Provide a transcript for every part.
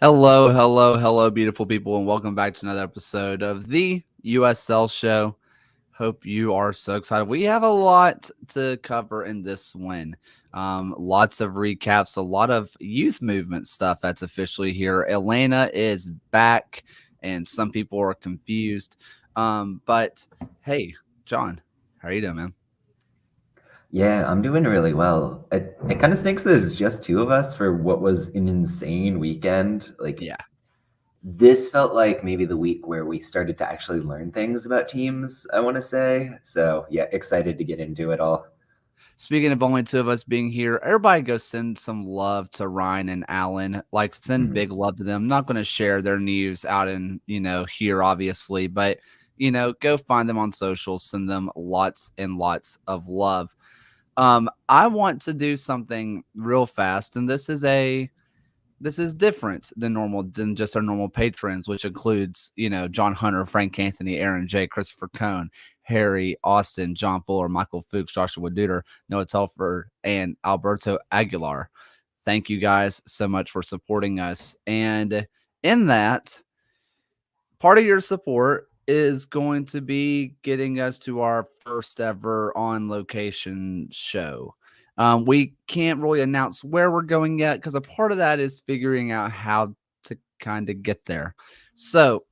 Hello, beautiful people, and welcome back to another episode of the USL Show. Hope you are so excited. We have a lot to cover in this win. Lots of recaps, a lot of youth movement stuff that's officially here. Atlanta is back, and some people are confused. But hey, John, how are you doing, man? Yeah, I'm doing really well. It kind of stinks that it's just two of us for what was an insane weekend. Yeah. This felt like maybe the week where we started to actually learn things about teams, I want to say. So, yeah, excited to get into it all. Speaking of only two of us being here, everybody go send some love to Ryan and Alan. Like, send big love to them. I'm not going to share their news out in, here, obviously, but, go find them on social. Send them lots and lots of love. I want to do something real fast, and this is different than just our normal patrons, which includes, John Hunter, Frank Anthony, Aaron J, Christopher Cohn, Harry, Austin, John Fuller, Michael Fuchs, Joshua Duder, Noah Telford, and Alberto Aguilar. Thank you guys so much for supporting us. And in that, part of your support is going to be getting us to our first ever on location show. We can't really announce where we're going yet because a part of that is figuring out how to kind of get there. So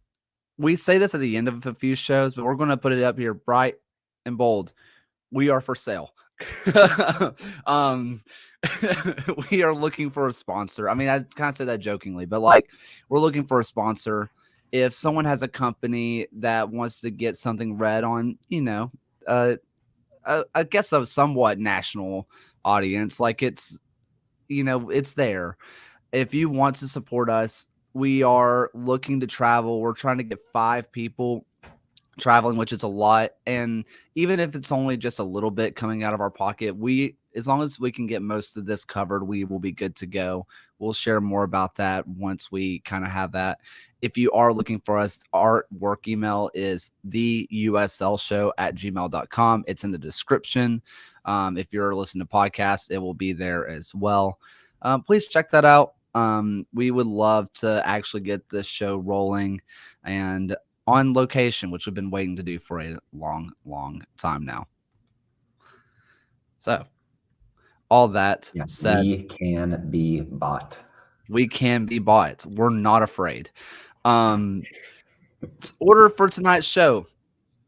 we say this at the end of a few shows, but we're going to put it up here bright and bold. We are for sale. um, we are looking for a sponsor. I mean, I kind of said that jokingly, but we're looking for a sponsor. If someone has a company that wants to get something read on, I guess a somewhat national audience, like it's there. If you want to support us, we are looking to travel. We're trying to get 5 people traveling, which is a lot. And even if it's only just a little bit coming out of our pocket, as long as we can get most of this covered, we will be good to go. We'll share more about that once we kind of have that. If you are looking for us, our work email is theuslshow@gmail.com. It's in the description. If you're listening to podcasts, it will be there as well. Please check that out. We would love to actually get this show rolling and on location, which we've been waiting to do for a long, long time now. So, all that said, we can be bought. We can be bought. We're not afraid. Order for tonight's show.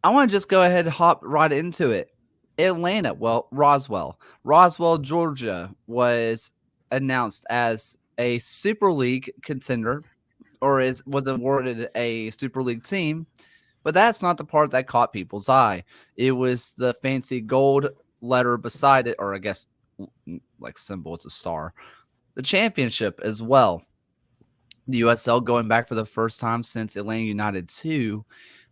I want to just go ahead and hop right into it. Atlanta, Roswell, Georgia was announced as a Super League contender, or was awarded a Super League team, but that's not the part that caught people's eye. It was the fancy gold letter beside it, or I guess like symbol, it's a star. The championship as well. The USL going back for the first time since Atlanta United 2,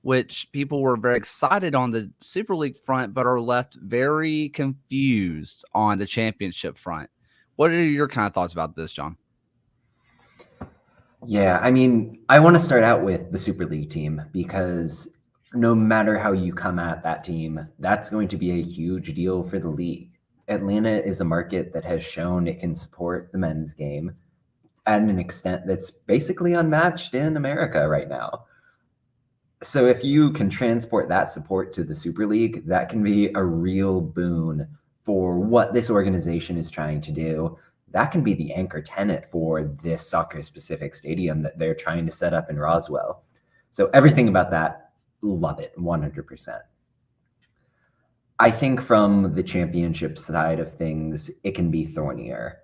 which people were very excited on the Super League front, but are left very confused on the championship front. What are your kind of thoughts about this, John? Yeah, I mean, I want to start out with the Super League team because no matter how you come at that team, that's going to be a huge deal for the league. Atlanta is a market that has shown it can support the men's game at an extent that's basically unmatched in America right now. So if you can transport that support to the Super League, that can be a real boon for what this organization is trying to do. That can be the anchor tenet for this soccer-specific stadium that they're trying to set up in Roswell. So everything about that, love it, 100%. I think from the championship side of things, it can be thornier.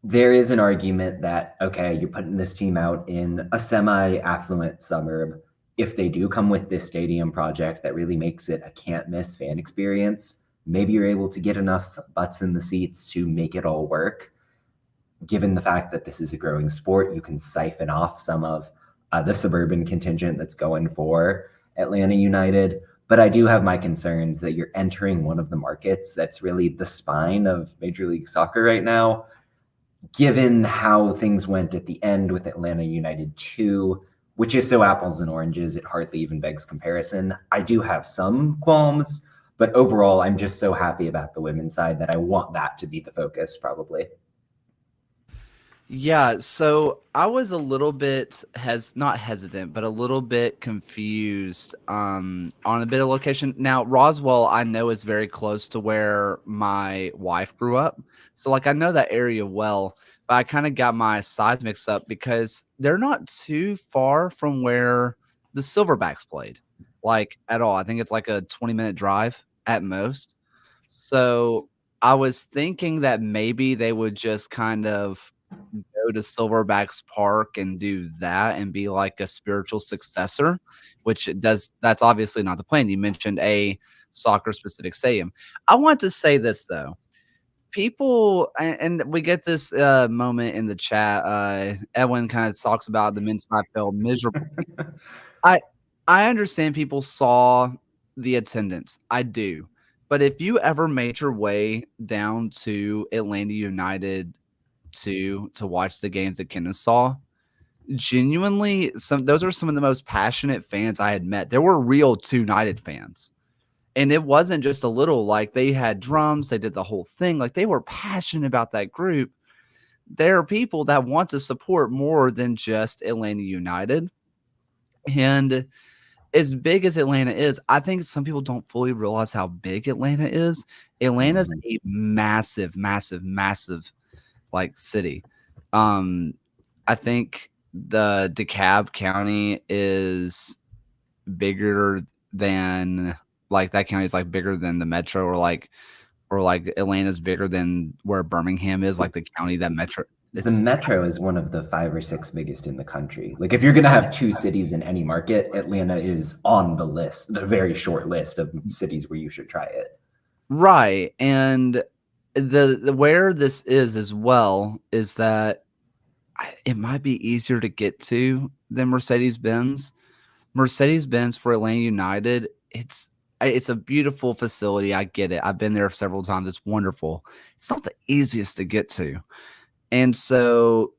There is an argument that, okay, you're putting this team out in a semi-affluent suburb. If they do come with this stadium project that really makes it a can't-miss fan experience, maybe you're able to get enough butts in the seats to make it all work. Given the fact that this is a growing sport, you can siphon off some of the suburban contingent that's going for Atlanta United. But I do have my concerns that you're entering one of the markets that's really the spine of Major League Soccer right now. Given how things went at the end with Atlanta United 2, which is so apples and oranges, it hardly even begs comparison. I do have some qualms, but overall, I'm just so happy about the women's side that I want that to be the focus, probably. Yeah, so I was a little bit not hesitant, but a little bit confused on a bit of location. Now, Roswell, I know is very close to where my wife grew up. So like I know that area well, but I kind of got my sides mixed up because they're not too far from where the Silverbacks played. Like at all. I think it's like a 20-minute drive at most. So I was thinking that maybe they would just kind of go to Silverbacks Park and do that and be like a spiritual successor, which it does. That's obviously not the plan. You mentioned a soccer specific stadium. I want to say this though. People and we get this moment in the chat. Edwin kind of talks about the men's side felt miserable. I I understand people saw the attendance. I do. But if you ever made your way down to Atlanta United to watch the games that Kennesaw, genuinely, those are some of the most passionate fans I had met. There were real 2 United fans. And it wasn't just a little, like they had drums, they did the whole thing. Like they were passionate about that group. There are people that want to support more than just Atlanta United. And as big as Atlanta is, I think some people don't fully realize how big Atlanta is. Atlanta's Mhm. a massive, massive, massive like city. Um, I think the DeKalb County is bigger than like that county is like bigger than the metro or like Atlanta's bigger than where Birmingham is, like the It's county that metro. the It's metro is one of the 5 or 6 biggest in the country. Like if you're going to have 2 cities in any market, Atlanta is on the list, the very short list of cities where you should try it. right. And the where this is as well is that it might be easier to get to than Mercedes Benz. Mercedes Benz for Atlanta United, it's a beautiful facility. I get it. I've been there several times. It's wonderful. It's not the easiest to get to. And so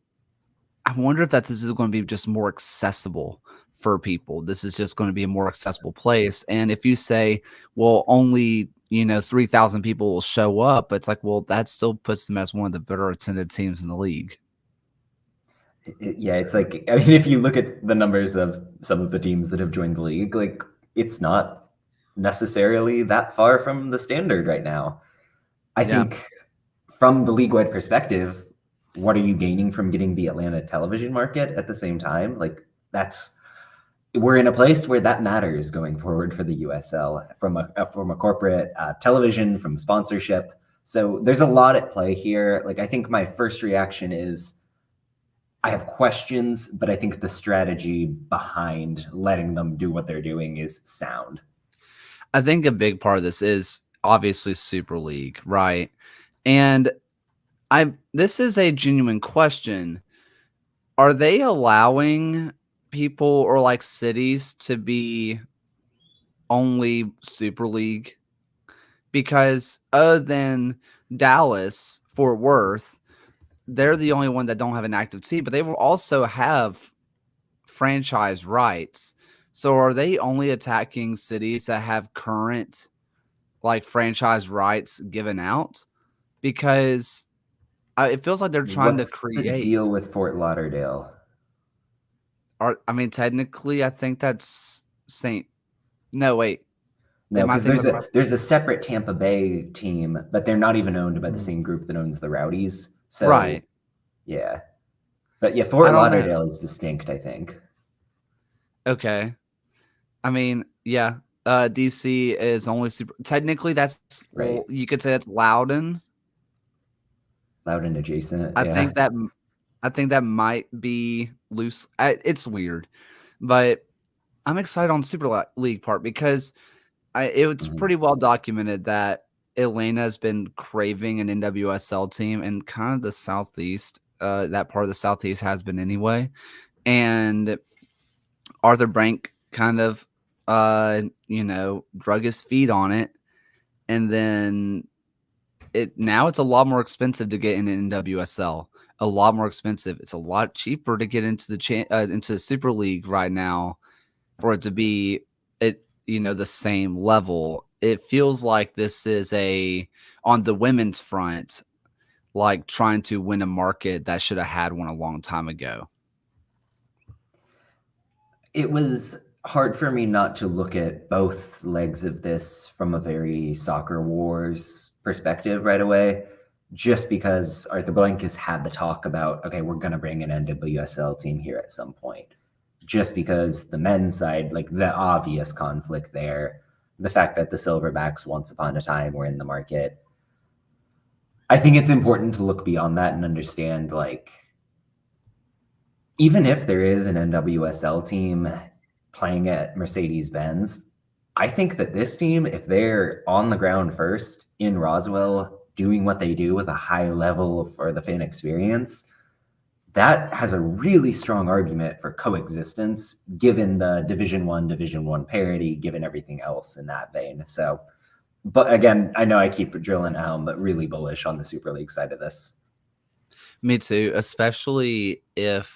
I wonder if this is going to be just more accessible for people. This is just going to be a more accessible place. And if you say, well, only 3,000 people will show up, it's like, well, that still puts them as one of the better attended teams in the league. Yeah, it's like, I mean, if you look at the numbers of some of the teams that have joined the league, like it's not necessarily that far from the standard right now. I Yeah. think from the league-wide perspective, what are you gaining from getting the Atlanta television market at the same time? Like we're in a place where that matters going forward for the USL from a corporate television, from sponsorship. So there's a lot at play here. Like I think my first reaction is I have questions, but I think the strategy behind letting them do what they're doing is sound. I think a big part of this is obviously Super League, right? And this is a genuine question. Are they allowing people or like cities to be only Super League? Because other than Dallas, Fort Worth, they're the only one that don't have an active team, but they will also have franchise rights. So are they only attacking cities that have current like franchise rights given out? Because it feels like they're trying to What's the create. deal with Fort Lauderdale? I mean, technically, I think that's Saint. No, wait. No, Am I because thinking there's of the a right? there's a separate Tampa Bay team, but they're not even owned by the Mm. same group that owns the Rowdies. So Right. yeah, but yeah, I Fort don't know. Lauderdale is distinct, I think. Okay. I mean, yeah. DC is only super. Technically, that's Right, you could say that's Loudon. Loudon adjacent. I Yeah. think that I think that might be loose. It's weird, but I'm excited on League part because it's Mhm. pretty well documented that Atlanta has been craving an NWSL team, and kind of the Southeast. That part of the Southeast has been anyway, and Arthur Blank kind of, drug his feet on it, and then it's a lot more expensive to get in NWSL. A lot more expensive. It's a lot cheaper to get into into the Super League right now for it to be the same level. It feels like this is on the women's front, like trying to win a market that should have had one a long time ago. It was hard for me not to look at both legs of this from a very soccer wars perspective right away, just because Arthur Blank has had the talk about, okay, we're going to bring an NWSL team here at some point. Just because the men's side, like the obvious conflict there, the fact that the Silverbacks once upon a time were in the market. I think it's important to look beyond that and understand, like, even if there is an NWSL team playing at Mercedes-Benz, I think that this team, if they're on the ground first in Roswell, doing what they do with a high level for the fan experience, that has a really strong argument for coexistence, given the Division One parity, given everything else in that vein. So, but again, I know I keep drilling home, but really bullish on the Super League side of this. Me too, especially if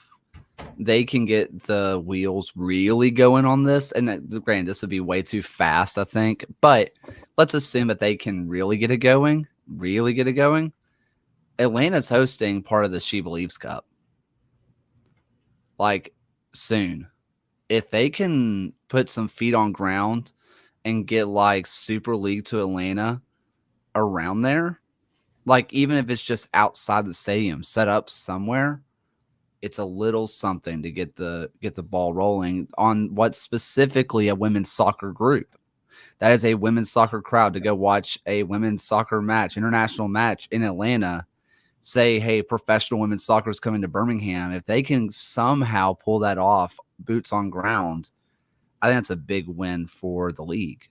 they can get the wheels really going on this. And granted, this would be way too fast, I think. But let's assume that they can really get it going. Atlanta's hosting part of the She Believes Cup. Like, soon. If they can put some feet on ground and get, like, Super League to Atlanta around there, like, even if it's just outside the stadium, set up somewhere, it's a little something to get the ball rolling on what's specifically a women's soccer group. That is a women's soccer crowd to go watch a women's soccer match, international match in Atlanta. Say, hey, professional women's soccer is coming to Birmingham. If they can somehow pull that off, boots on ground, I think that's a big win for the league.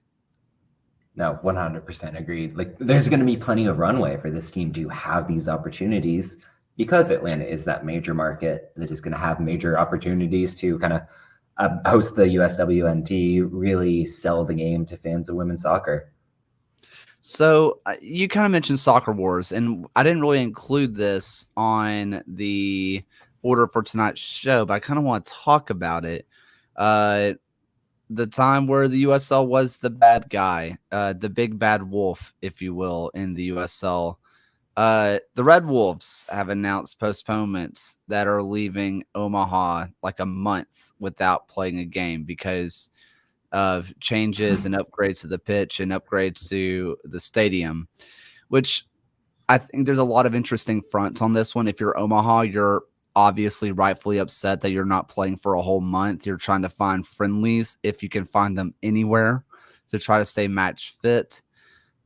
No, 100% agreed. Like, there's going to be plenty of runway for this team to have these opportunities, because Atlanta is that major market that is going to have major opportunities to kind of host the USWNT, really sell the game to fans of women's soccer. So you kind of mentioned Soccer Wars, and I didn't really include this on the order for tonight's show, but I kind of want to talk about it. The time where the USL was the bad guy, the big bad wolf, if you will, in the USL. The Red Wolves have announced postponements that are leaving Omaha like a month without playing a game because of changes and upgrades to the pitch and upgrades to the stadium, which I think there's a lot of interesting fronts on this one. If you're Omaha, you're obviously rightfully upset that you're not playing for a whole month. You're trying to find friendlies if you can find them anywhere to try to stay match fit.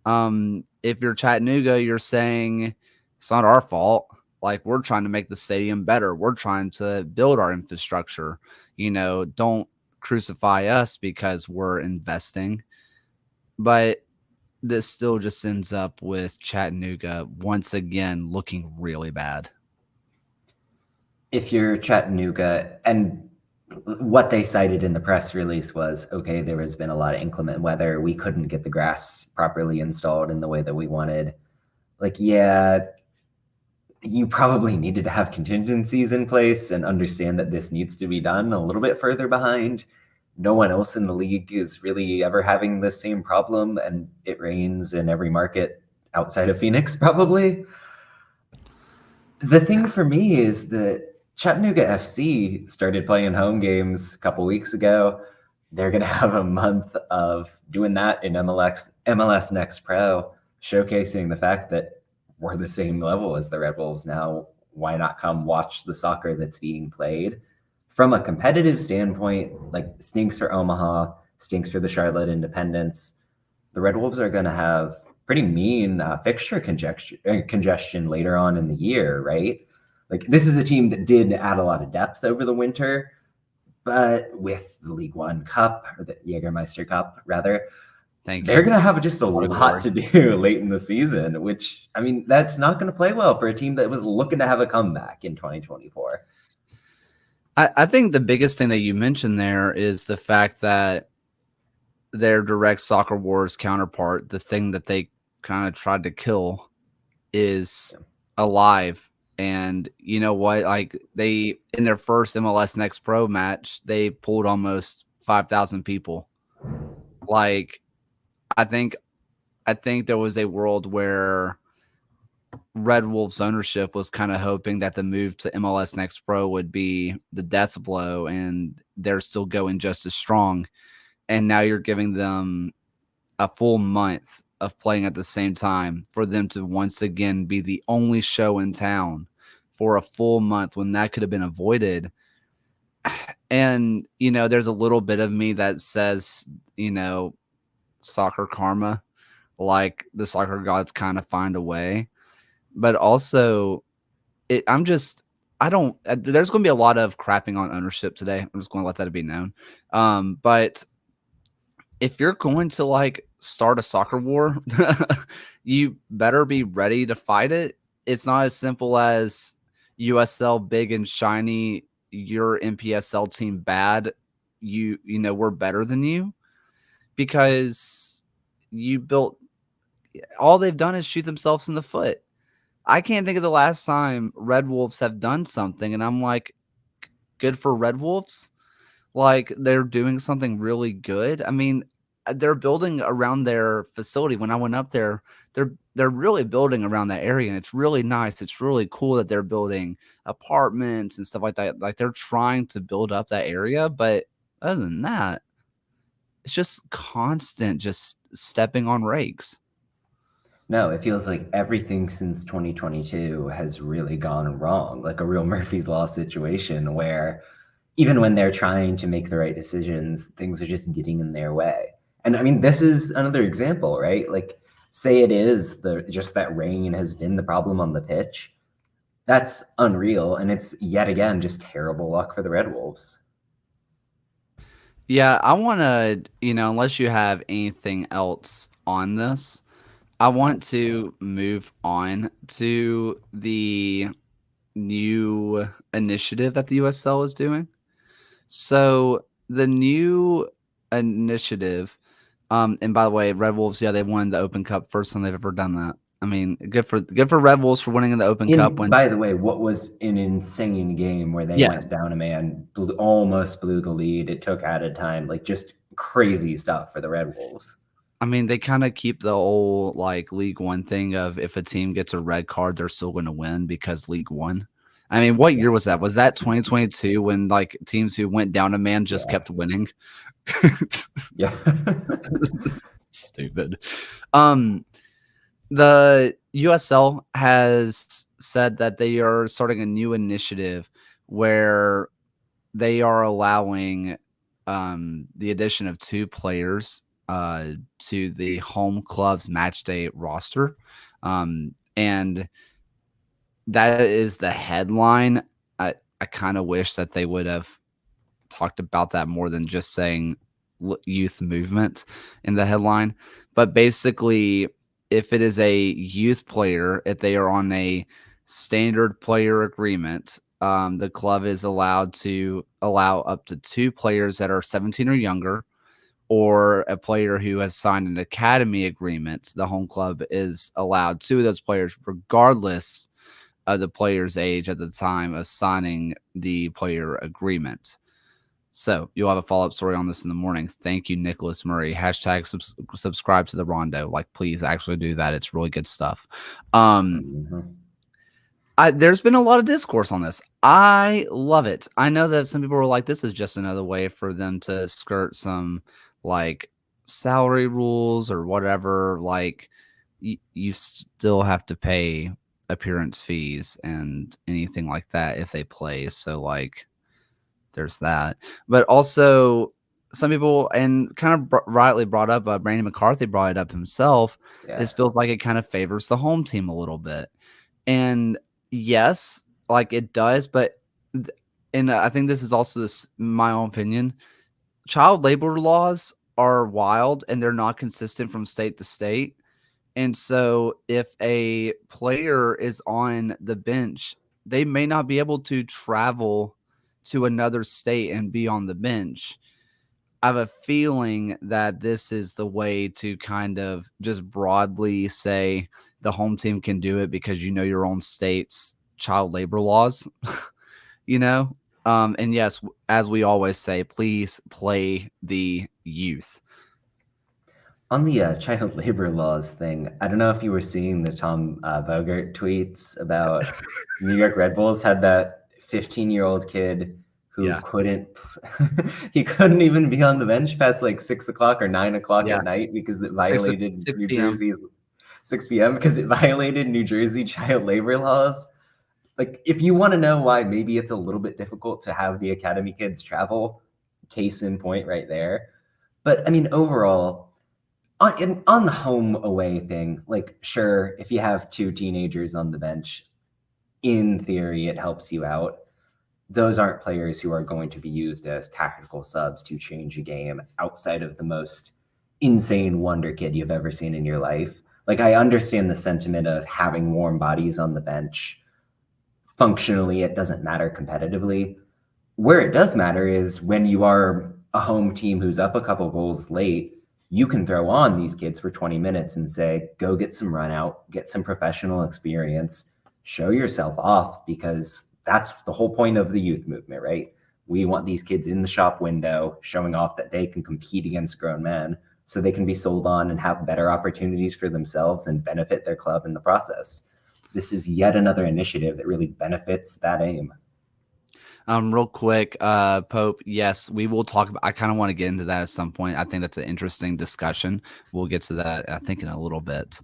If you're Chattanooga, you're saying it's not our fault. Like, we're trying to make the stadium better. We're trying to build our infrastructure. Don't crucify us because we're investing. But this still just ends up with Chattanooga once again looking really bad. If you're Chattanooga, and what they cited in the press release was, okay, there has been a lot of inclement weather. We couldn't get the grass properly installed in the way that we wanted. Like, yeah, you probably needed to have contingencies in place and understand that this needs to be done a little bit further behind. No one else in the league is really ever having the same problem, and it rains in every market outside of Phoenix, probably. The thing for me is that Chattanooga FC started playing home games a couple weeks ago. They're going to have a month of doing that in MLS Next Pro, showcasing the fact that we're the same level as the Red Wolves now. Why not come watch the soccer that's being played? From a competitive standpoint, like, stinks for Omaha, stinks for the Charlotte Independents. The Red Wolves are going to have pretty mean fixture congestion later on in the year, right? Like, this is a team that did add a lot of depth over the winter, but with the League One Cup, or the Jägermeister Cup, rather, they're going to have just a lot to do late in the season, which, I mean, that's not going to play well for a team that was looking to have a comeback in 2024. I think the biggest thing that you mentioned there is the fact that their direct soccer wars counterpart, the thing that they kind of tried to kill, is alive. And you know what? Like they in their first MLS Next Pro match, they pulled almost 5,000 people. Like I think I think there was a world where Red Wolves ownership was kind of hoping that the move to MLS Next Pro would be the death blow, and they're still going just as strong. And now you're giving them a full month of playing at the same time for them to once again be the only show in town for a full month when that could have been avoided. And, there's a little bit of me that says, soccer karma, like the soccer gods kind of find a way. But also, I'm just, I don't, there's going to be a lot of crapping on ownership today. I'm just going to let that be known. But if you're going to like start a soccer war, you better be ready to fight it. It's not as simple as USL big and shiny, your NPSL team bad. We're better than you, because you built, all they've done is shoot themselves in the foot. I can't think of the last time Red Wolves have done something and I'm like, good for Red Wolves. Like they're doing something really good. I mean, they're building around their facility. When I went up there, they're really building around that area, and it's really nice. It's really cool that they're building apartments and stuff like that. Like they're trying to build up that area, but other than that, it's just constant just stepping on rakes. No, it feels like everything since 2022 has really gone wrong, like a real Murphy's Law situation where even when they're trying to make the right decisions, things are just getting in their way. And I mean, this is another example, right? Like, say it is just that rain has been the problem on the pitch. That's unreal, and it's yet again just terrible luck for the Red Wolves. Yeah, I want to, unless you have anything else on this, I want to move on to the new initiative that the USL is doing. So the new initiative, and by the way, Red Wolves, yeah, they won the Open Cup, first time they've ever done that. I mean, good for Red Wolves for winning in the Open Cup. And by the way, what was an insane game where they Yes, went down a man, almost blew the lead. It took added time, like just crazy stuff for the Red Wolves. I mean, they kind of keep the old like League One thing of if a team gets a red card, they're still going to win because League One. I mean, what Yeah, year was that? Was that 2022 when like teams who went down a man just yeah, kept winning? yeah. Stupid. Um, the USL has said that they are starting a new initiative where they are allowing the addition of 2 players to the home club's match day roster. And that is the headline. I kind of wish that they would have talked about that more than just saying youth movement in the headline. But basically, if it is a youth player, if they are on a standard player agreement, the club is allowed to allow up to 2 players that are 17 or younger, or a player who has signed an academy agreement. The home club is allowed 2 of those players, regardless of the player's age at the time of signing the player agreement. So you'll have a follow-up story on this in the morning. Thank you, Nicholas Murray. Hashtag subscribe to the Rondo. Like, please actually do that. It's really good stuff. Mhm. There's been a lot of discourse on this. I love it. I know that some people were like, this is just another way for them to skirt some like salary rules or whatever. Like, you still have to pay appearance fees and anything like that if they play. So, like, there's that. But also, some people, and kind of rightly brought up, Brandon McCarthy brought it up himself, Yeah, is feels like it kind of favors the home team a little bit. And yes, like it does, but and I think this is also my own opinion. Child labor laws are wild and they're not consistent from state to state. And so if a player is on the bench, they may not be able to travel to another state and be on the bench. I have a feeling that this is the way to kind of just broadly say the home team can do it because you know your own state's child labor laws, you know? And yes, as we always say, please play the youth. On the child labor laws thing, I don't know if you were seeing the Tom Bogert tweets about New York Red Bulls had that 15-year-old kid who Yeah. couldn't he couldn't even be on the bench past like 6 o'clock or 9 o'clock Yeah. at night because it 6 violated 6 New p.m. Jersey's 6 p.m. because it violated New Jersey child labor laws. Like, if you want to know why maybe it's a little bit difficult to have the academy kids travel, case in point right there. But I mean, overall, on the home away thing, like, sure, if you have two teenagers on the bench, in theory, it helps you out. Those aren't players who are going to be used as tactical subs to change a game outside of the most insane wonder kid you've ever seen in your life. Like, I understand the sentiment of having warm bodies on the bench. Functionally, it doesn't matter competitively. Where it does matter is when you are a home team who's up a couple goals late, you can throw on these kids for 20 minutes and say, go get some run out, get some professional experience, show yourself off, because that's the whole point of the youth movement, right? We want these kids in the shop window showing off that they can compete against grown men so they can be sold on and have better opportunities for themselves and benefit their club in the process. This is yet another initiative that really benefits that aim. Real quick, Pope, yes, we will talk about, I kind of want to get into that at some point. I think that's an interesting discussion. We'll get to that, I think, in a little bit.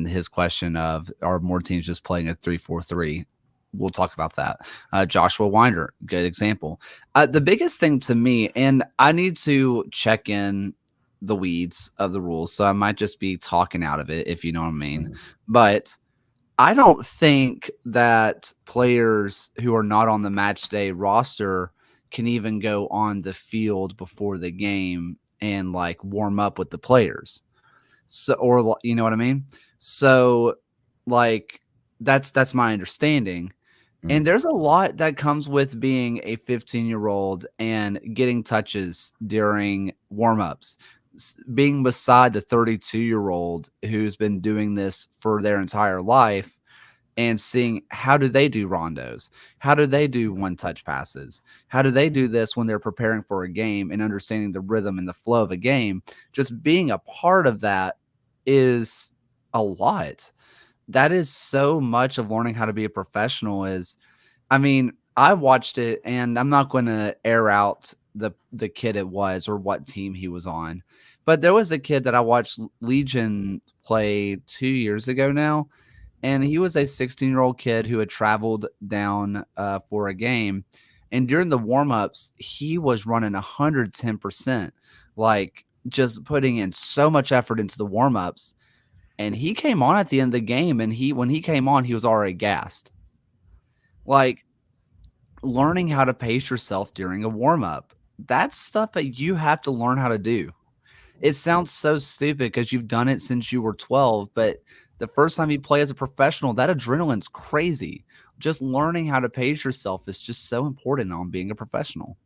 His question of, are more teams just playing a 3-4-3? We'll talk about that. Joshua Winder, good example. The biggest thing to me, and I need to check in the weeds of the rules, so I might just be talking out of it, if you know what I mean. But I don't think that players who are not on the match day roster can even go on the field before the game and like warm up with the players. So, or you know what I mean? So, like that's my understanding. And there's a lot that comes with being a 15-year-old and getting touches during warm-ups, being beside the 32-year-old who's been doing this for their entire life and seeing how do they do rondos? How do they do one-touch passes? How do they do this when they're preparing for a game and understanding the rhythm and the flow of a game? Just being a part of that is a lot. That is so much of learning how to be a professional is, I mean, I watched it and I'm not going to air out the kid it was or what team he was on. But there was a kid that I watched Legion play 2 years ago now, and he was a 16-year-old kid who had traveled down for a game. And during the warm-ups, he was running 110%, like just putting in so much effort into the warm-ups. And he came on at the end of the game, and when he came on, he was already gassed. Like, learning how to pace yourself during a warm-up, that's stuff that you have to learn how to do. It sounds so stupid because you've done it since you were 12, but the first time you play as a professional, that adrenaline's crazy. Just learning how to pace yourself is just so important on being a professional.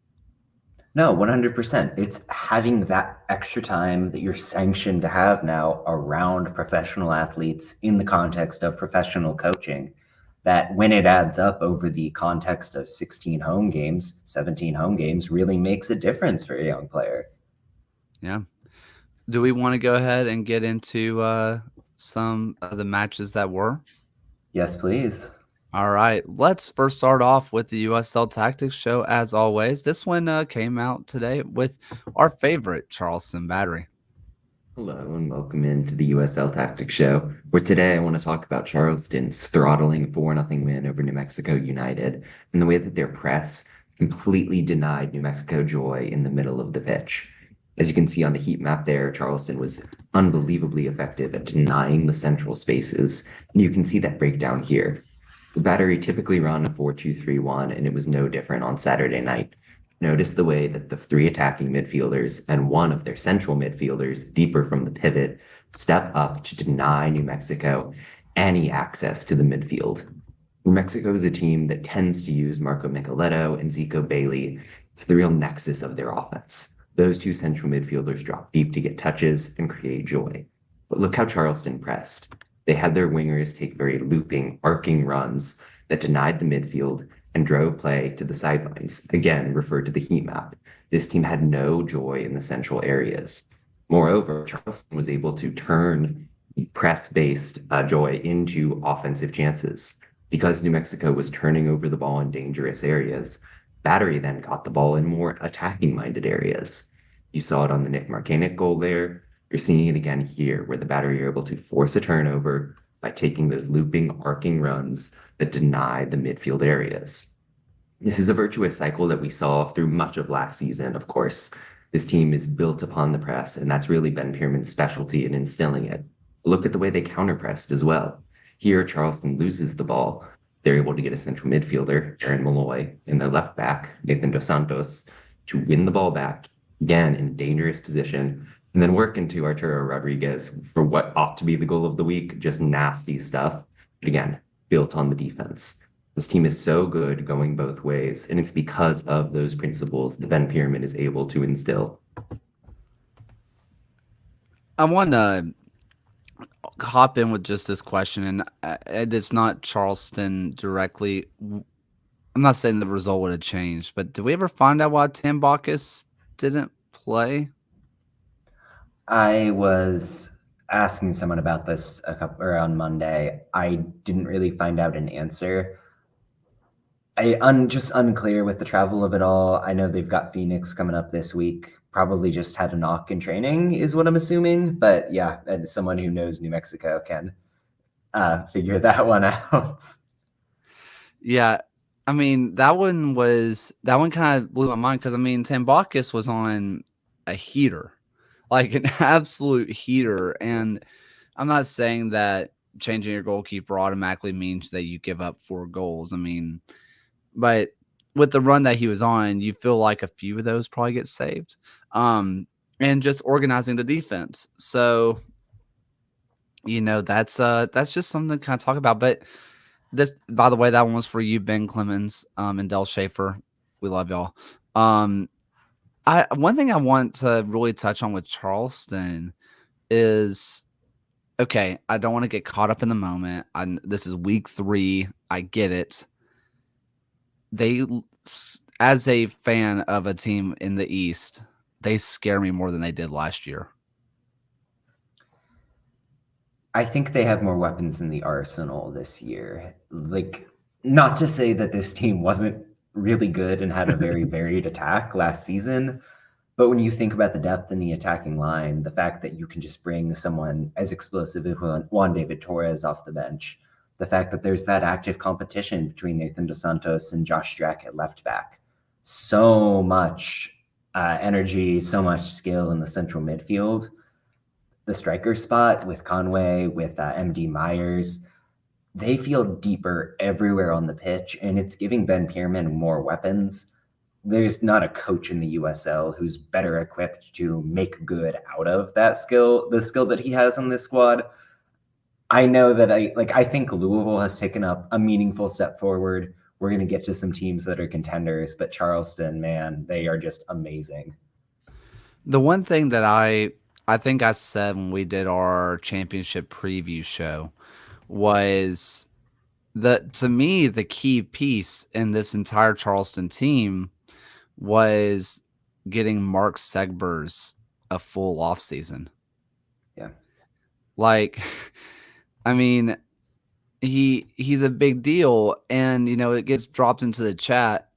No, 100%. It's having that extra time that you're sanctioned to have now around professional athletes in the context of professional coaching, that when it adds up over the context of 16 home games, 17 home games, really makes a difference for a young player. Yeah. Do we want to go ahead and get into some of the matches that were? Yes, please. All right. Let's first start off with the USL Tactics Show. As always, this one came out today with our favorite Charleston Battery. Hello and welcome into the USL Tactics Show, where today I want to talk about Charleston's throttling 4-0 win over New Mexico United and the way that their press completely denied New Mexico joy in the middle of the pitch. As you can see on the heat map there, Charleston was unbelievably effective at denying the central spaces, and you can see that breakdown here. The Battery typically run a 4-2-3-1, and it was no different on Saturday night. Notice the way that the three attacking midfielders and one of their central midfielders, deeper from the pivot, step up to deny New Mexico any access to the midfield. New Mexico is a team that tends to use Marco Micheletto and Zico Bailey. It's the real nexus of their offense. Those two central midfielders drop deep to get touches and create joy. But look how Charleston pressed. They had their wingers take very looping, arcing runs that denied the midfield and drove play to the sidelines, again referred to the heat map. This team had no joy in the central areas. Moreover, Charleston was able to turn press-based joy into offensive chances. Because New Mexico was turning over the ball in dangerous areas, Battery then got the ball in more attacking-minded areas. You saw it on the Nick Marcanic goal there. You're seeing it again here, where the Battery are able to force a turnover by taking those looping, arcing runs that deny the midfield areas. This is a virtuous cycle that we saw through much of last season, of course. This team is built upon the press, and that's really Ben Pierman's specialty in instilling it. Look at the way they counterpressed as well. Here, Charleston loses the ball. They're able to get a central midfielder, Aaron Malloy, and their left back, Nathan Dos Santos, to win the ball back, again in a dangerous position, and then work into Arturo Rodriguez for what ought to be the goal of the week, just nasty stuff. But again, built on the defense. This team is so good going both ways, and it's because of those principles that Ben Pierman is able to instill. I want to hop in with just this question, and it's not Charleston directly. I'm not saying the result would have changed, but did we ever find out why Tambakis didn't play? I was asking someone about this on Monday. I didn't really find out an answer. Just unclear with the travel of it all. I know they've got Phoenix coming up this week. Probably just had a knock in training is what I'm assuming. But yeah, and someone who knows New Mexico can figure that one out. Yeah. I mean, that one kind of blew my mind because, I mean, Tambakis was on a heater, like an absolute heater. And I'm not saying that changing your goalkeeper automatically means that you give up 4 goals. I mean, but with the run that he was on, you feel like a few of those probably get saved. And just organizing the defense. So, that's just something to kind of talk about. But this, by the way, that one was for you, Ben Clemens, and Del Schaefer. We love y'all. One thing I want to really touch on with Charleston is, okay, I don't want to get caught up in the moment. This is week 3. I get it. They, as a fan of a team in the East, they scare me more than they did last year. I think they have more weapons in the arsenal this year. Like, not to say that this team wasn't really good and had a very varied attack last season, but when you think about the depth in the attacking line, the fact that you can just bring someone as explosive as Juan David Torres off the bench, the fact that there's that active competition between Nathan Dos Santos and Josh Strack at left back, so much energy, so much skill in the central midfield. The striker spot with Conway, with MD Myers, they feel deeper everywhere on the pitch, and it's giving Ben Pierman more weapons. There's not a coach in the USL who's better equipped to make good out of that skill, the skill that he has on this squad. I know that I think Louisville has taken up a meaningful step forward. We're going to get to some teams that are contenders, but Charleston, man, they are just amazing. The one thing that I think I said when we did our championship preview show was that, to me, the key piece in this entire Charleston team was getting Mark Segbers a full offseason. Yeah. Like, I mean, he's a big deal, and, it gets dropped into the chat.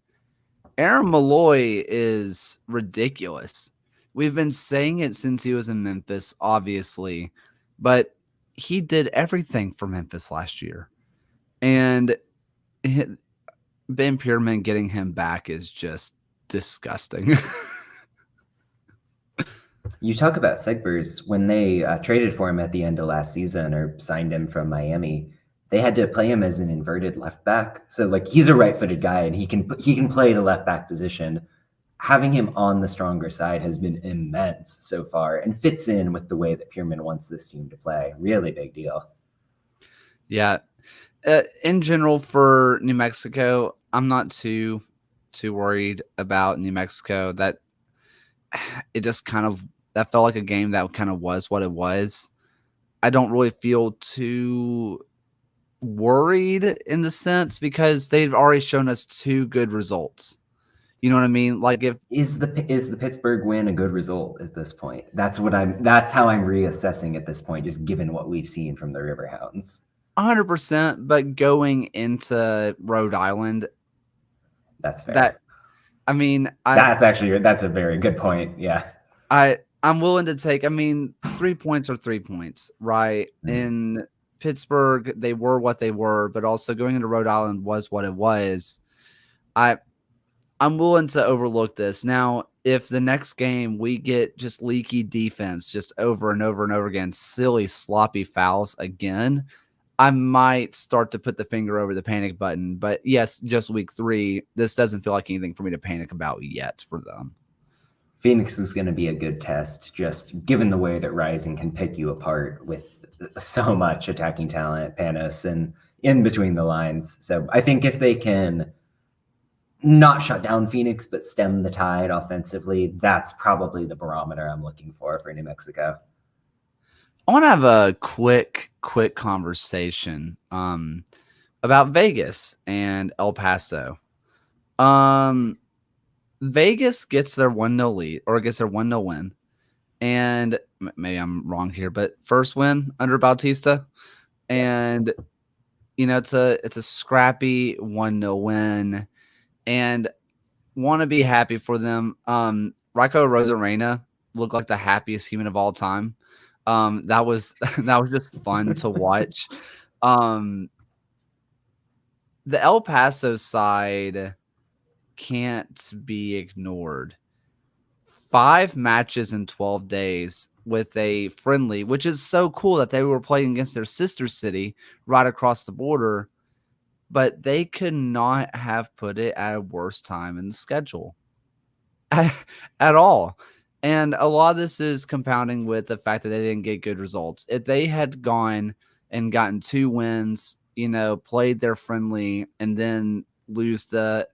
Aaron Malloy is ridiculous. We've been saying it since he was in Memphis, obviously, but he did everything for Memphis last year. And Ben Pierman getting him back is just disgusting. You talk about Segbers. When they traded for him at the end of last season or signed him from Miami, they had to play him as an inverted left back. So, like, he's a right-footed guy, and he can play the left back position. Having him on the stronger side has been immense so far and fits in with the way that Pierman wants this team to play. Really big deal. Yeah. In general, for New Mexico, I'm not too worried about New Mexico. That it just kind of that felt like a game that kind of was what it was. I don't really feel too worried in the sense because they've already shown us 2 good results. You know what I mean? Like if Is the Pittsburgh win a good result at this point? That's how I'm reassessing at this point, just given what we've seen from the Riverhounds. 100%, but going into Rhode Island, That's fair. that I mean, that's a very good point. Yeah. I'm willing to take. I mean, 3 points are 3 points, right? In Pittsburgh, they were what they were, but also going into Rhode Island was what it was. I'm willing to overlook this. Now, if the next game we get just leaky defense just over and over and over again, silly, sloppy fouls again, I might start to put the finger over the panic button. But yes, just week 3, this doesn't feel like anything for me to panic about yet for them. Phoenix is going to be a good test, just given the way that Rising can pick you apart with so much attacking talent, Panos, and in between the lines. So I think if they can not shut down Phoenix, but stem the tide offensively, that's probably the barometer I'm looking for New Mexico. I want to have a quick conversation about Vegas and El Paso. Vegas gets their 1-0 lead or gets their 1-0 win. And maybe I'm wrong here, but first win under Bautista. And it's a scrappy 1-0 win. And want to be happy for them. Raiko Rosarena looked like the happiest human of all time. That was just fun to watch. The El Paso side can't be ignored. 5 matches in 12 days with a friendly, which is so cool that they were playing against their sister city right across the border, but they could not have put it at a worse time in the schedule at all. And a lot of this is compounding with the fact that they didn't get good results. If they had gone and gotten 2 wins, played their friendly and then lose the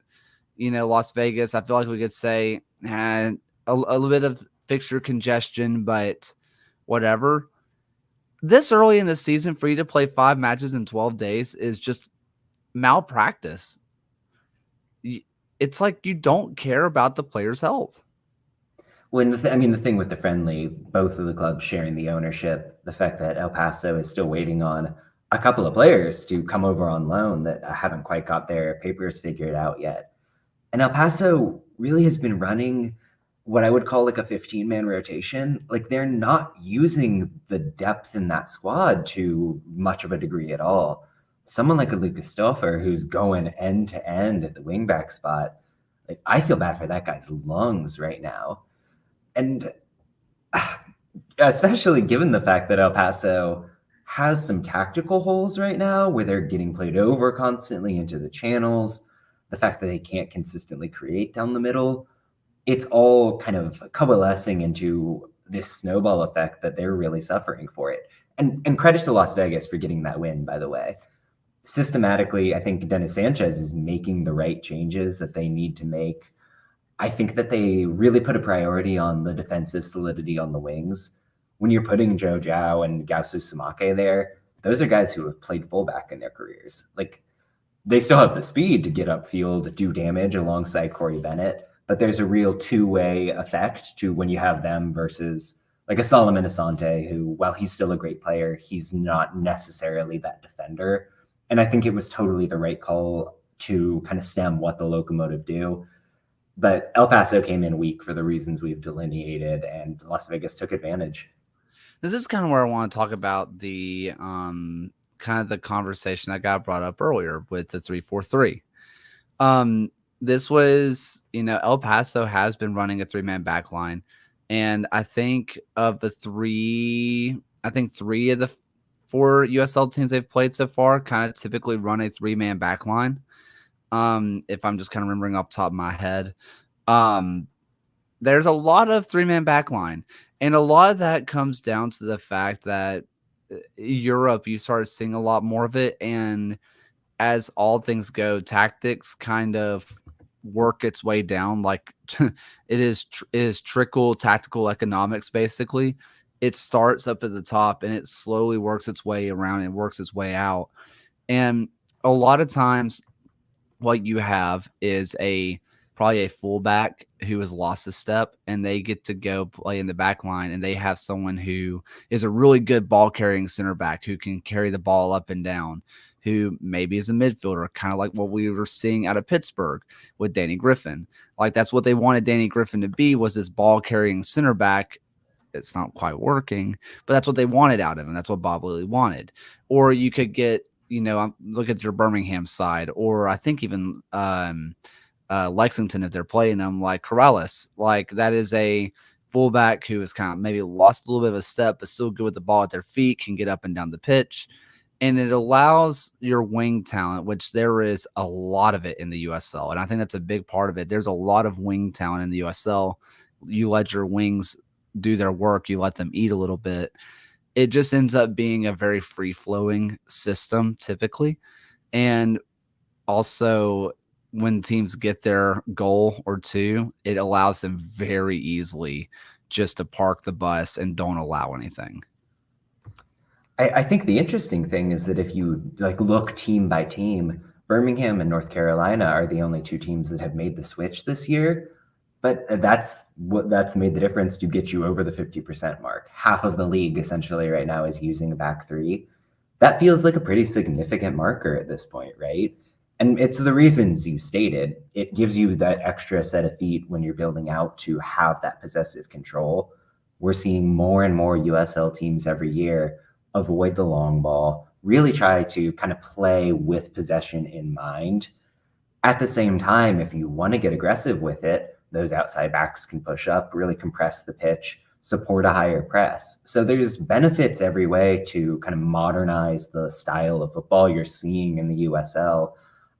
Las Vegas, I feel like we could say a little bit of fixture congestion, but whatever. This early in the season, for you to play 5 matches in 12 days is just malpractice. It's like you don't care about the player's health. When the thing with the friendly, both of the clubs sharing the ownership, the fact that El Paso is still waiting on a couple of players to come over on loan that haven't quite got their papers figured out yet. And El Paso really has been running what I would call like a 15-man rotation. Like they're not using the depth in that squad to much of a degree at all. Someone like a Lucas Stoffer who's going end to end at the wingback spot, like I feel bad for that guy's lungs right now. And especially given the fact that El Paso has some tactical holes right now where they're getting played over constantly into the channels, the fact that they can't consistently create down the middle, it's all kind of coalescing into this snowball effect that they're really suffering for it. And credit to Las Vegas for getting that win, by the way. Systematically, I think Dennis Sanchez is making the right changes that they need to make. I think that they really put a priority on the defensive solidity on the wings. When you're putting Joe Zhao and Gausu Samake there, those are guys who have played fullback in their careers. Like, they still have the speed to get upfield, do damage alongside Corey Bennett, but there's a real two-way effect to when you have them versus like a Solomon Asante, who, while he's still a great player, he's not necessarily that defender. And I think it was totally the right call to kind of stem what the Locomotive do. But El Paso came in weak for the reasons we've delineated, and Las Vegas took advantage. This is kind of where I want to talk about the kind of the conversation that got brought up earlier with the 3-4-3. This was, El Paso has been running a 3-man back line. And I think of the 3 of the 4 USL teams they've played so far kind of typically run a 3-man back line. If I'm just kind of remembering off the top of my head. There's a lot of 3-man back line. And a lot of that comes down to the fact that Europe, you started seeing a lot more of it. And as all things go, tactics kind of work its way down. Like it is trickle tactical economics, basically. It starts up at the top and it slowly works its way around and works its way out. And a lot of times what you have is probably a fullback who has lost a step and they get to go play in the back line, and they have someone who is a really good ball carrying center back who can carry the ball up and down, who maybe is a midfielder, kind of like what we were seeing out of Pittsburgh with Danny Griffin. Like that's what they wanted Danny Griffin to be, was this ball carrying center back. It's not quite working, but that's what they wanted out of him. That's what Bob Lilly wanted. Or you could get, look at your Birmingham side, or I think even Lexington, if they're playing them, like Corrales. Like that is a fullback who has kind of maybe lost a little bit of a step, but still good with the ball at their feet, can get up and down the pitch. And it allows your wing talent, which there is a lot of it in the USL. And I think that's a big part of it. There's a lot of wing talent in the USL. You let your wings do their work, you let them eat a little bit. It just ends up being a very free-flowing system typically. And also when teams get their goal or two, it allows them very easily just to park the bus and don't allow anything. I think the interesting thing is that if you look team by team, Birmingham and North Carolina are the only two teams that have made the switch this year. But that's made the difference to get you over the 50% mark. Half of the league essentially right now is using a back three. That feels like a pretty significant marker at this point, right? And it's the reasons you stated. It gives you that extra set of feet when you're building out to have that possessive control. We're seeing more and more USL teams every year avoid the long ball, really try to kind of play with possession in mind. At the same time, if you want to get aggressive with it, those outside backs can push up, really compress the pitch, support a higher press. So there's benefits every way to kind of modernize the style of football you're seeing in the USL.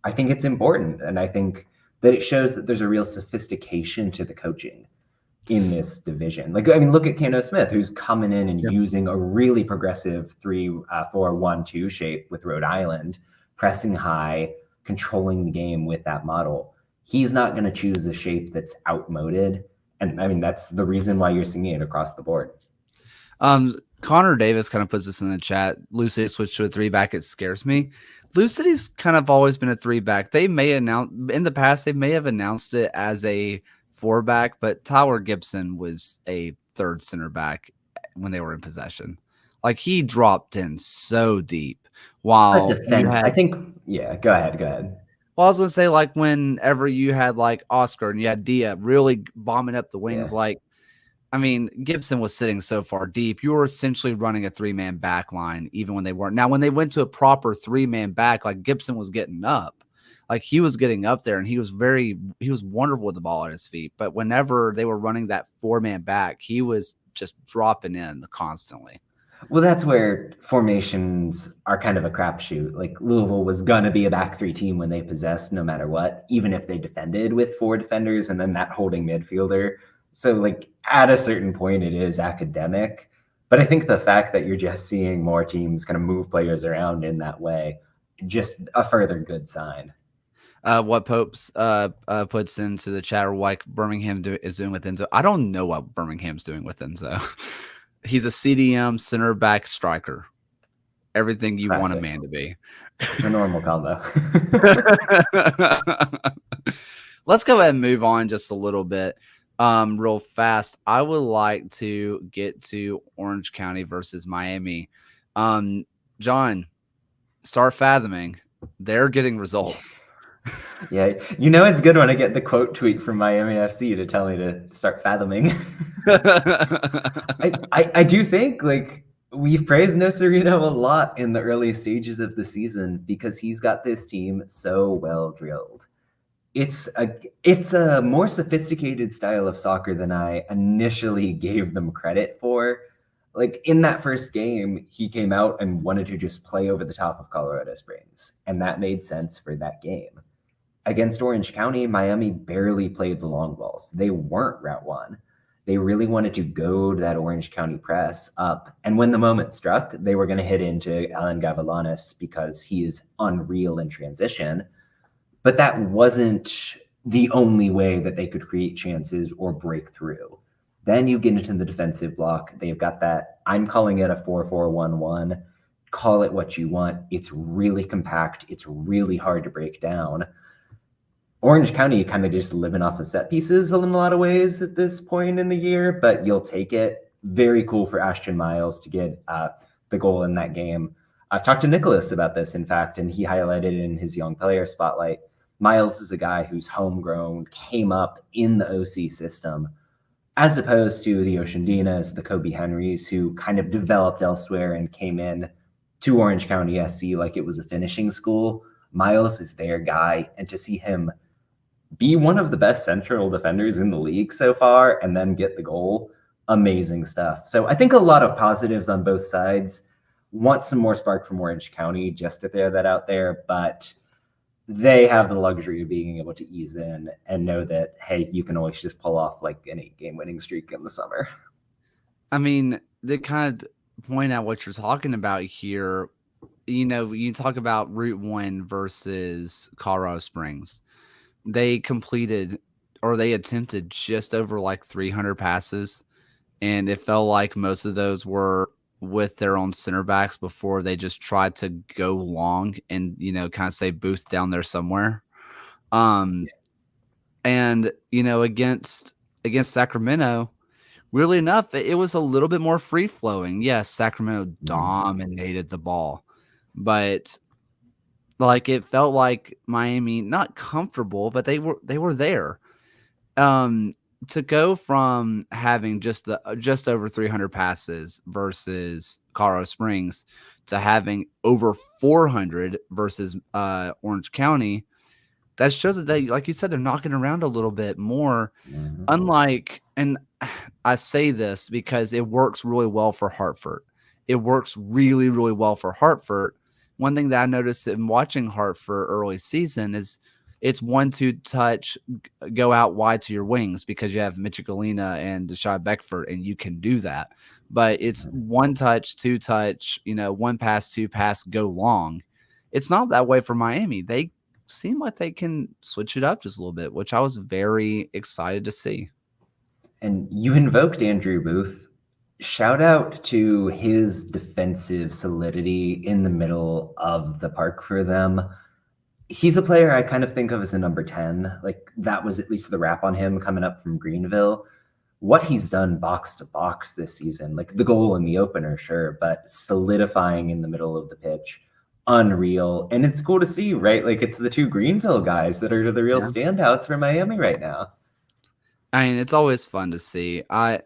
I think it's important, and I think that it shows that there's a real sophistication to the coaching in this division. Look at Kano Smith, who's coming in and using a really progressive 3-4-1-2 shape with Rhode Island, pressing high, controlling the game with that model. He's not going to choose a shape that's outmoded. And that's the reason why you're seeing it across the board. Connor Davis kind of puts this in the chat. Lou City switched to a 3-back. It scares me. Lou City's kind of always been a 3-back. They may announce in the past, they may have announced it as a 4-back, but Tyler Gibson was a third center back when they were in possession. Like he dropped in so deep. While I think, go ahead. Well, I was going to say, like, whenever you had, like, Oscar and you had Dia really bombing up the wings, Gibson was sitting so far deep. You were essentially running a 3-man back line, even when they weren't. Now, when they went to a proper 3-man back, like, Gibson was getting up. Like, he was getting up there, and he was wonderful with the ball at his feet. But whenever they were running that 4-man back, he was just dropping in constantly. Well, that's where formations are kind of a crapshoot. Like Louisville was going to be a back three team when they possessed no matter what, even if they defended with 4 defenders and then that holding midfielder. So at a certain point, it is academic. But I think the fact that you're just seeing more teams kind of move players around in that way, just a further good sign. What Popes puts into the chat, or like Birmingham is doing with Enzo. I don't know what Birmingham's doing with Enzo. He's a CDM center back striker. Everything you want a man to be. A normal combo. Let's go ahead and move on just a little bit. Real fast. I would like to get to Orange County versus Miami. John, start fathoming. They're getting results. Yeah, it's good when I get the quote tweet from Miami FC to tell me to start fathoming. I do think we've praised Nocerino a lot in the early stages of the season because he's got this team so well drilled. It's a more sophisticated style of soccer than I initially gave them credit for. In that first game, he came out and wanted to just play over the top of Colorado Springs, and that made sense for that game. Against Orange County, Miami barely played the long balls. They weren't route one. They really wanted to goad that Orange County press up. And when the moment struck, they were going to hit into Alan Gavilanes because he is unreal in transition. But that wasn't the only way that they could create chances or break through. Then you get into the defensive block. They've got that, I'm calling it a 4-4-1-1. Call it what you want. It's really compact. It's really hard to break down. Orange County kind of just living off of set pieces in a lot of ways at this point in the year, but you'll take it. Very cool for Ashton Miles to get the goal in that game. I've talked to Nicholas about this, in fact, and he highlighted in his young player spotlight. Miles is a guy who's homegrown, came up in the OC system, as opposed to the Oshandinas, the Kobe Henrys, who kind of developed elsewhere and came in to Orange County SC like it was a finishing school. Miles is their guy, and to see him be one of the best central defenders in the league so far and then get the goal, amazing stuff. So I think a lot of positives on both sides. Want some more spark from Orange County just to throw that out there, but they have the luxury of being able to ease in and know that, hey, you can always just pull off like an 8-game winning streak in the summer. I mean, the kind of point out what you're talking about here, you talk about Route 1 versus Colorado Springs. They completed or they attempted just over like 300 passes, and it felt like most of those were with their own center backs before they just tried to go long and kind of say Booth down there somewhere. And against Sacramento, weirdly enough, it was a little bit more free flowing. Yes, Sacramento dominated the ball, but like it felt like Miami not comfortable, but they were there. To go from having just over 300 passes versus Colorado Springs to having over 400 versus Orange County, that shows that they, like you said, they're knocking around a little bit more. Mm-hmm. Unlike, and I say this because it works really well for Hartford. It works really, really well for Hartford. One thing that I noticed in watching Hartford early season is it's 1-2 touch, go out wide to your wings because you have Mitchell Galena and Deshaun Beckford, and you can do that. But it's 1 touch, 2 touch, 1 pass, 2 pass, go long. It's not that way for Miami. They seem like they can switch it up just a little bit, which I was very excited to see. And you invoked Andrew Booth. Shout out to his defensive solidity in the middle of the park for them. He's a player I kind of think of as a number 10. Like that was at least the rap on him coming up from Greenville. What he's done box to box this season, like the goal in the opener, sure, but solidifying in the middle of the pitch, unreal. And it's cool to see, right? Like it's the two Greenville guys that are the real standouts for Miami right now. I mean, it's always fun to see. And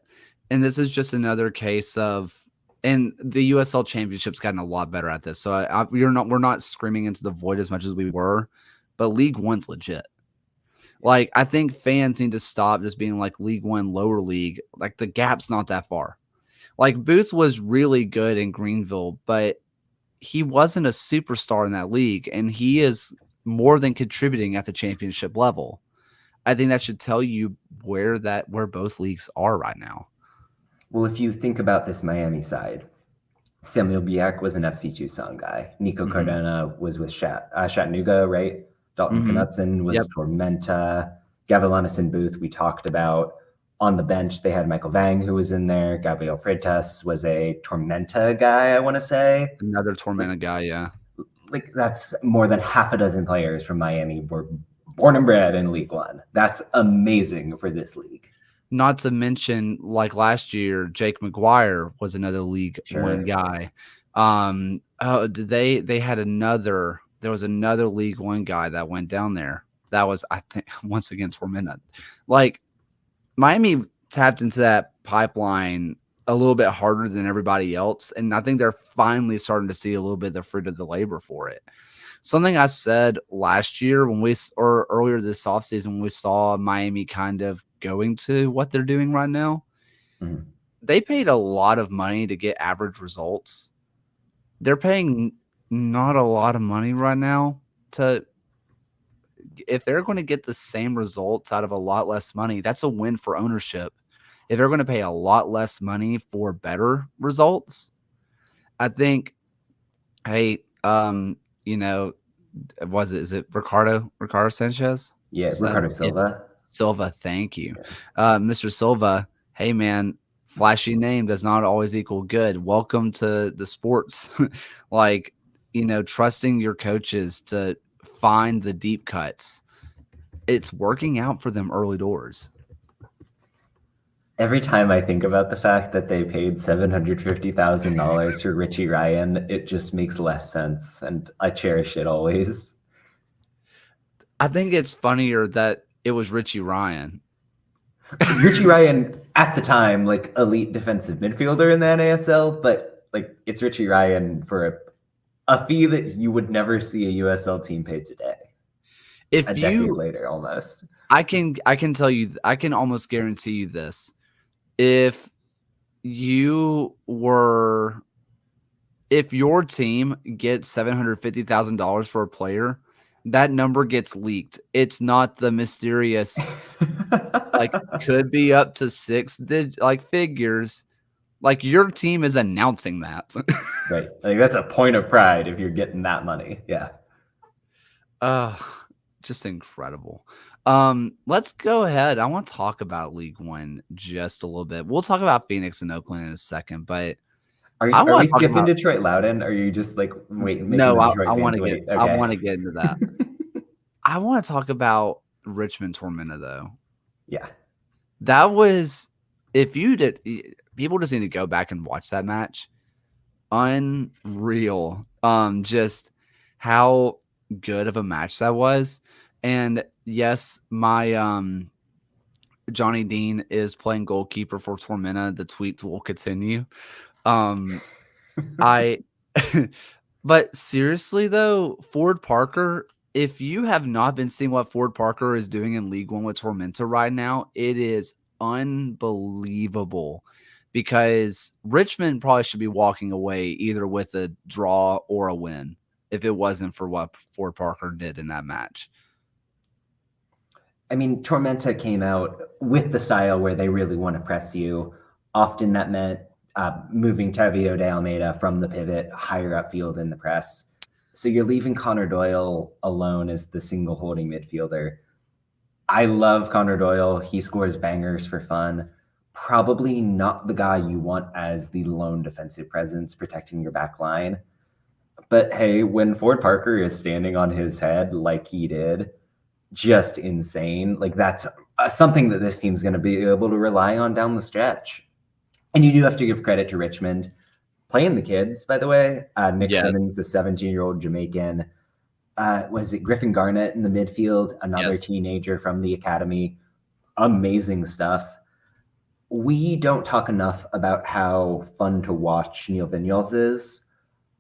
this is just another case of, and the USL Championship's gotten a lot better at this. So we're not screaming into the void as much as we were, but League One's legit. Like I think fans need to stop just being like League One, lower league. Like the gap's not that far. Like Booth was really good in Greenville, but he wasn't a superstar in that league, and he is more than contributing at the championship level. I think that should tell you where both leagues are right now. Well, if you think about this Miami side, Samuel Biak was an FC Tucson guy. Nico Cardona was with Chattanooga, right? Dalton Knutson was Tormenta. Gavilanes and Booth we talked about. On the bench, they had Michael Vang, who was in there. Gabriel Freitas was a Tormenta guy, I want to say. Another Tormenta guy, yeah. Like that's more than half a dozen players from Miami were born and bred in League One. That's amazing for this league. Not to mention, like last year, Jake McGuire was another League One guy. There was another League One guy that went down there. That was, I think, once again, Tormenta. Like, Miami tapped into that pipeline a little bit harder than everybody else, and I think they're finally starting to see a little bit of the fruit of the labor for it. Something I said last year or earlier this offseason when we saw Miami kind of going to what they're doing right now, they paid a lot of money to get average results. They're paying not a lot of money right now if they're going to get the same results out of a lot less money. That's a win for ownership. if they're going to pay a lot less money for better results, I think, hey, you know, is it Ricardo Sanchez? Yeah, Is that Ricardo yeah, Silva. Silva, thank you. Yeah. Mr. Silva, hey man, flashy name does not always equal good. Welcome to the sports. Like, trusting your coaches to find the deep cuts. It's working out for them early doors. Every time I think about the fact that they paid $750,000 for Richie Ryan, it just makes less sense, and I cherish it always. I think it's funnier that it was Richie Ryan. Richie Ryan at the time, like elite defensive midfielder in the NASL, but like it's Richie Ryan for a fee that you would never see a USL team pay today. If a decade later, almost. I can tell you, I can almost guarantee you this. If your team gets $750,000 for a player, that number gets leaked. It's not the mysterious, like, could be up to figures. Like, your team is announcing that. Right. Like, that's a point of pride if you're getting that money. Yeah. Just incredible. Let's go ahead. I want to talk about League One just a little bit. We'll talk about Phoenix and Oakland in a second, but are we skipping Detroit Loudon? Or are you just like making no, the Detroit fans wait? Okay. I want to get into that. I want to talk about Richmond Tormenta though. Yeah. That was, if you did, people just need to go back and watch that match. Unreal. Just how good of a match that was. And yes, my Johnny Dean is playing goalkeeper for Tormenta. The tweets will continue. But seriously though, Ford Parker, if you have not been seeing what Ford Parker is doing in League One with Tormenta right now, it is unbelievable. Because Richmond probably should be walking away either with a draw or a win if it wasn't for what Ford Parker did in that match. I mean, Tormenta came out with the style where they really want to press you. Often that meant moving Tavio de Almeida from the pivot higher upfield in the press. So you're leaving Connor Doyle alone as the single holding midfielder. I love Connor Doyle. He scores bangers for fun. Probably not the guy you want as the lone defensive presence protecting your back line. But hey, when Ford Parker is standing on his head like he did, just insane. Like that's something that this team's going to be able to rely on down the stretch. And you do have to give credit to Richmond. Playing the kids, by the way. Nick Simmons, the 17-year-old Jamaican. Was it Griffin Garnett in the midfield? Another teenager from the academy. Amazing stuff. We don't talk enough about how fun to watch Neil Vinyals is.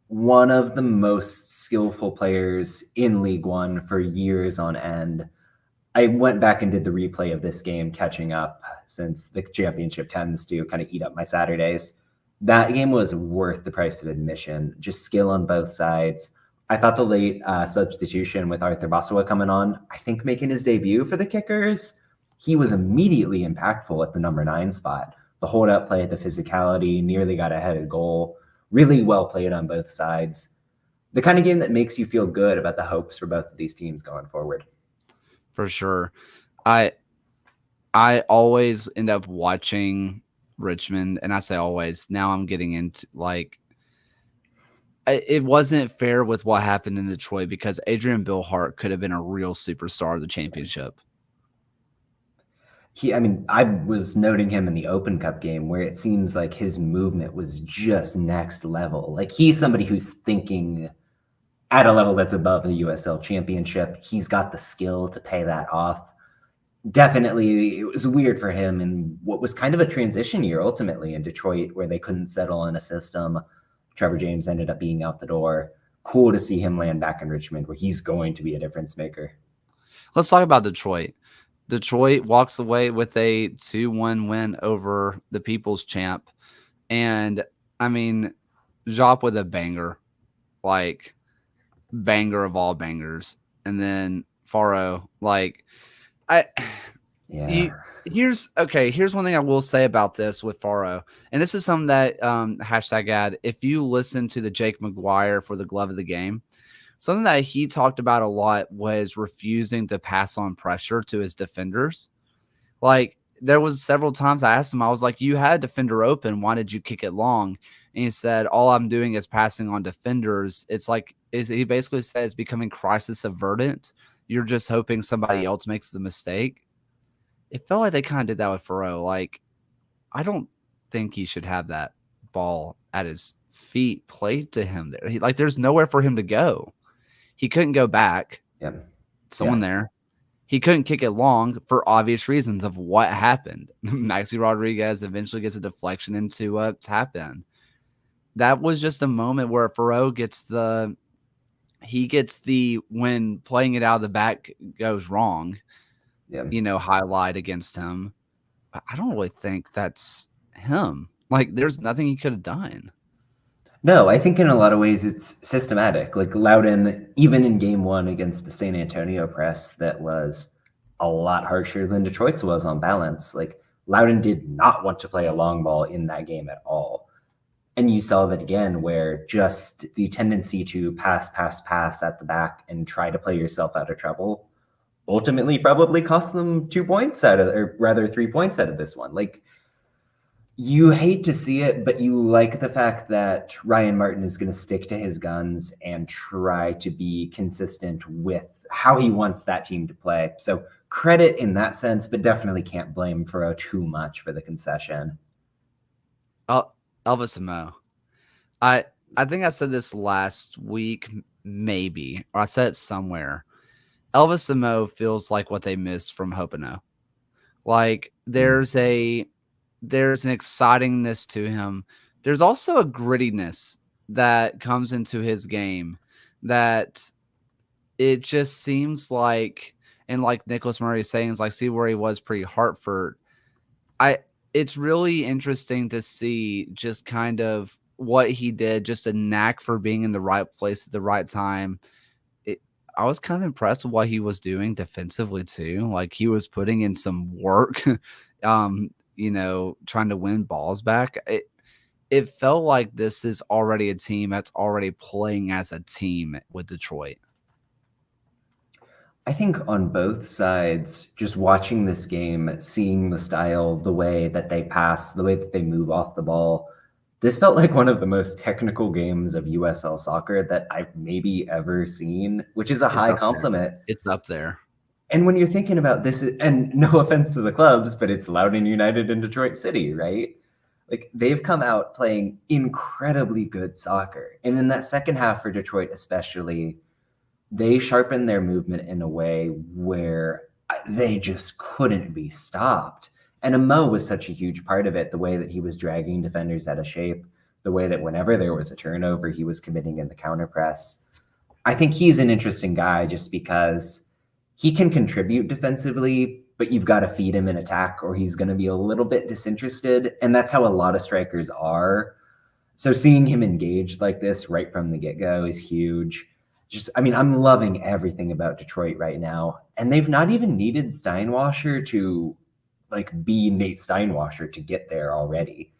One of the most skillful players in League One for years on end. I went back and did the replay of this game, catching up since the championship tends to kind of eat up my Saturdays. That game was worth the price of admission. Just skill on both sides. I thought the late substitution with Arthur Basawa coming on, I think making his debut for the Kickers, he was immediately impactful at the number 9 spot. The hold-up play, the physicality, nearly got a headed goal. Really well played on both sides. The kind of game that makes you feel good about the hopes for both of these teams going forward. For sure. I always end up watching Richmond, and I say always. Now I'm getting into it wasn't fair with what happened in Detroit because Adrian Billhart could have been a real superstar of the championship. I was noting him in the Open Cup game where it seems like his movement was just next level. Like he's somebody who's thinking at a level that's above the USL Championship. He's got the skill to pay that off. Definitely, it was weird for him in what was kind of a transition year ultimately in Detroit where they couldn't settle on a system. Trevor James ended up being out the door. Cool to see him land back in Richmond where he's going to be a difference maker. Let's talk about Detroit. Detroit walks away with a 2-1 win over the People's Champ. And, I mean, Jop with a banger. Like, banger of all bangers. And then Faro, Yeah. Here's one thing I will say about this with Faro, and this is something that hashtag ad. If you listen to the Jake McGuire for the glove of the game, something that he talked about a lot was refusing to pass on pressure to his defenders. Like there was several times I asked him, I was like, "You had a defender open. Why did you kick it long?" And he said, "All I'm doing is passing on defenders." It's like he basically said it's becoming crisis avertant. You're just hoping somebody else makes the mistake. It felt like they kind of did that with Faro. Like, I don't think he should have that ball at his feet played to him there. There's nowhere for him to go. He couldn't go back. Yeah. Someone there. He couldn't kick it long for obvious reasons of what happened. Maxi Rodriguez eventually gets a deflection into a tap in. That was just a moment where Faro gets the when playing it out of the back goes wrong, highlight against him. I don't really think that's him. Like, there's nothing he could have done. No, I think in a lot of ways it's systematic. Like Loudon, even in game one against the San Antonio press, that was a lot harsher than Detroit's was on balance. Like Loudon did not want to play a long ball in that game at all. And you saw that again, where just the tendency to pass at the back and try to play yourself out of trouble ultimately probably cost them 2 points or rather 3 points out of this one. Like, you hate to see it, but you like the fact that Ryan Martin is going to stick to his guns and try to be consistent with how he wants that team to play. So credit in that sense, but definitely can't blame Faro too much for the concession. Elvis and Mo. I think I said this last week, maybe, or I said it somewhere. Elvis and Mo feels like what they missed from Hopino. Like there's an excitingness to him. There's also a grittiness that comes into his game that it just seems like, and like Nicholas Murray is saying, is like, see where he was pre-Hartford. It's really interesting to see just kind of what he did, just a knack for being in the right place at the right time. I was kind of impressed with what he was doing defensively too. Like he was putting in some work, trying to win balls back. It felt like this is already a team that's already playing as a team with Detroit. I think on both sides, just watching this game, seeing the style, the way that they pass, the way that they move off the ball, this felt like one of the most technical games of USL soccer that I've maybe ever seen, which is a high compliment. It's up there. And when you're thinking about this, and no offense to the clubs, but it's Loudoun United and Detroit City, right? Like they've come out playing incredibly good soccer. And in that second half for Detroit especially, they sharpened their movement in a way where they just couldn't be stopped. And Mo was such a huge part of it, the way that he was dragging defenders out of shape, the way that whenever there was a turnover, he was committing in the counter press. I think he's an interesting guy just because he can contribute defensively, but you've got to feed him in attack or he's going to be a little bit disinterested. And that's how a lot of strikers are. So seeing him engaged like this right from the get-go is huge. I'm loving everything about Detroit right now. And they've not even needed Steinwasser to be Nate Steinwasser to get there already.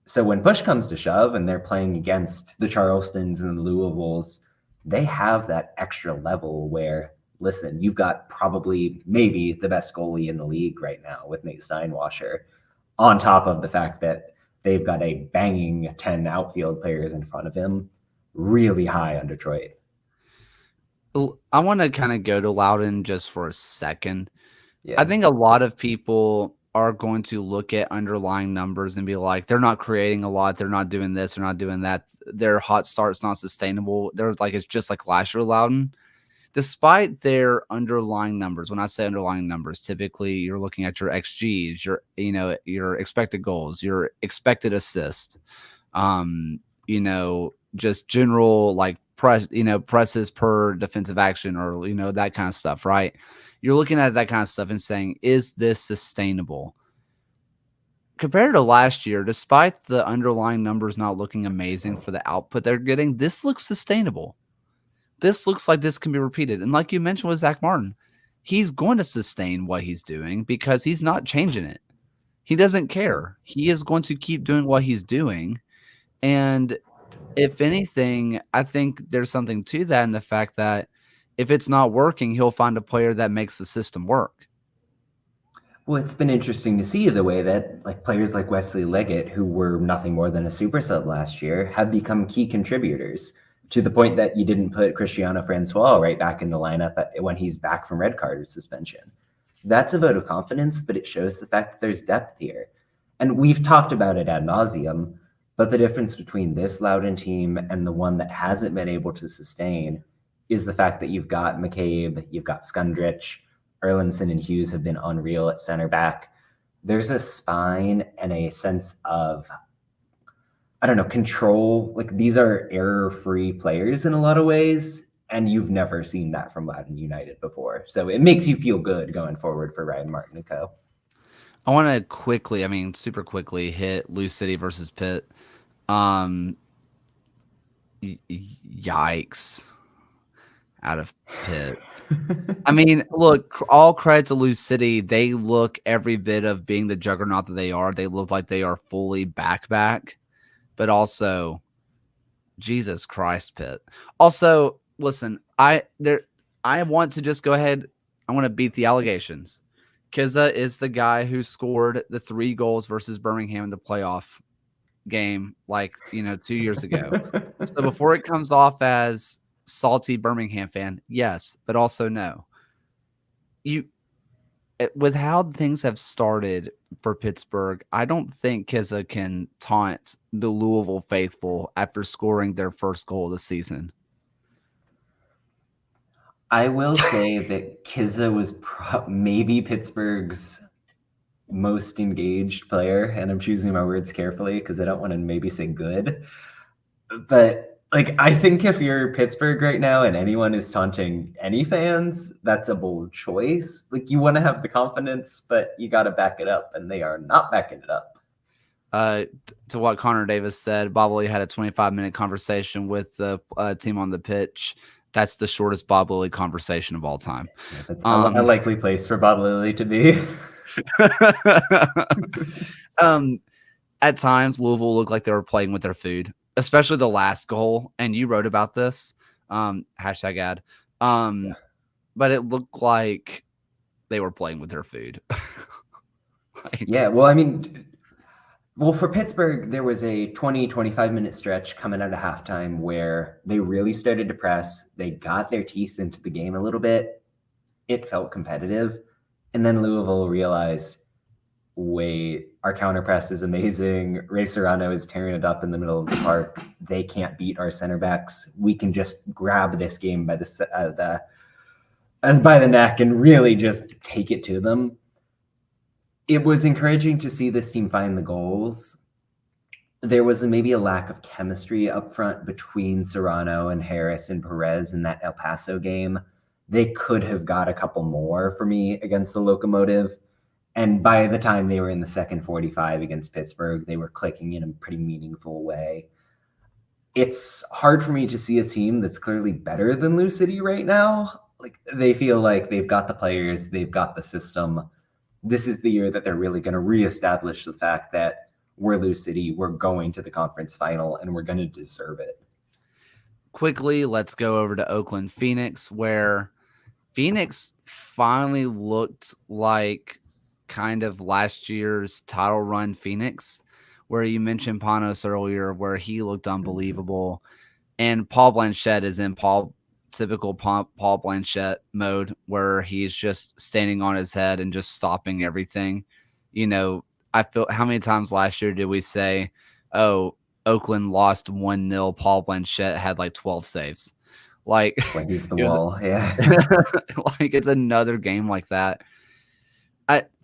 So when push comes to shove and they're playing against the Charlestons and the Louisvilles, they have that extra level where, listen, you've got probably maybe the best goalie in the league right now with Nate Steinwasser, on top of the fact that they've got a banging 10 outfield players in front of him, really high on Detroit. I want to kind of go to Loudoun just for a second. Yeah. I think a lot of people are going to look at underlying numbers and be like, they're not creating a lot. They're not doing this. They're not doing that. Their hot start's not sustainable. It's just like last year, Loudoun. Despite their underlying numbers, when I say underlying numbers, typically you're looking at your XGs, your expected goals, your expected assists, just general presses per defensive action or, that kind of stuff, right? You're looking at that kind of stuff and saying, is this sustainable? Compared to last year, despite the underlying numbers not looking amazing for the output they're getting, this looks sustainable. This looks like this can be repeated. And like you mentioned with Zach Martin, he's going to sustain what he's doing because he's not changing it. He doesn't care. He is going to keep doing what he's doing. And if anything, I think there's something to that in the fact that if it's not working, he'll find a player that makes the system work. Well, it's been interesting to see the way that like players like Wesley Leggett, who were nothing more than a super sub last year, have become key contributors to the point that you didn't put Cristiano Francois right back in the lineup when he's back from red card suspension. That's a vote of confidence, but it shows the fact that there's depth here. And we've talked about it ad nauseum, but the difference between this Loudoun team and the one that hasn't been able to sustain is the fact that you've got McCabe, you've got Skundrich, Erlinson and Hughes have been unreal at center back. There's a spine and a sense of, I don't know, control. Like these are error-free players in a lot of ways, and you've never seen that from Loudoun United before. So it makes you feel good going forward for Ryan Martin and co. I want to quickly, super quickly hit Lou City versus Pitt. Yikes. Out of Pitt. I mean, look, all credit to Lou City. They look every bit of being the juggernaut that they are. They look like they are fully back. But also, Jesus Christ, Pitt. Also, listen, I want to just go ahead. I want to beat the allegations. Kizza is the guy who scored the 3 goals versus Birmingham in the playoff game, 2 years ago. So before it comes off as salty Birmingham fan, yes, but also no. With how things have started for Pittsburgh, I don't think Kizza can taunt the Louisville faithful after scoring their first goal of the season. I will say that Kizza was maybe Pittsburgh's most engaged player, and I'm choosing my words carefully because I don't want to maybe say good. But I think if you're Pittsburgh right now and anyone is taunting any fans, that's a bold choice. You want to have the confidence, but you got to back it up, and they are not backing it up. To what Connor Davis said, Bob Lilly had a 25-minute conversation with the team on the pitch. That's the shortest Bob Lilly conversation of all time. Yeah, that's a likely place for Bob Lilly to be. At times, Louisville looked like they were playing with their food, especially the last goal. And you wrote about this, #ad. But it looked like they were playing with their food. Yeah, well, for Pittsburgh, there was a 20, 25-minute stretch coming out of halftime where they really started to press. They got their teeth into the game a little bit. It felt competitive. And then Louisville realized, wait, our counter press is amazing. Ray Serrano is tearing it up in the middle of the park. They can't beat our center backs. We can just grab this game by the neck and really just take it to them. It was encouraging to see this team find the goals. There was maybe a lack of chemistry up front between Serrano and Harris and Perez in that El Paso game. They could have got a couple more for me against the Locomotive. And by the time they were in the second 45 against Pittsburgh, they were clicking in a pretty meaningful way. It's hard for me to see a team that's clearly better than Lou City right now. They feel like they've got the players, they've got the system. This is the year that they're really going to reestablish the fact that we're Lou City, we're going to the conference final, and we're going to deserve it. Quickly, let's go over to Oakland Phoenix, where Phoenix finally looked like kind of last year's title run Phoenix, where you mentioned Panos earlier, where he looked unbelievable. And Paul Blanchett is in typical Paul Blanchett mode, where he's just standing on his head and just stopping everything. I feel, how many times last year did we say, oh, Oakland lost 1-0, Paul Blanchett had 12 saves? When he's the wall. Yeah. It's another game like that.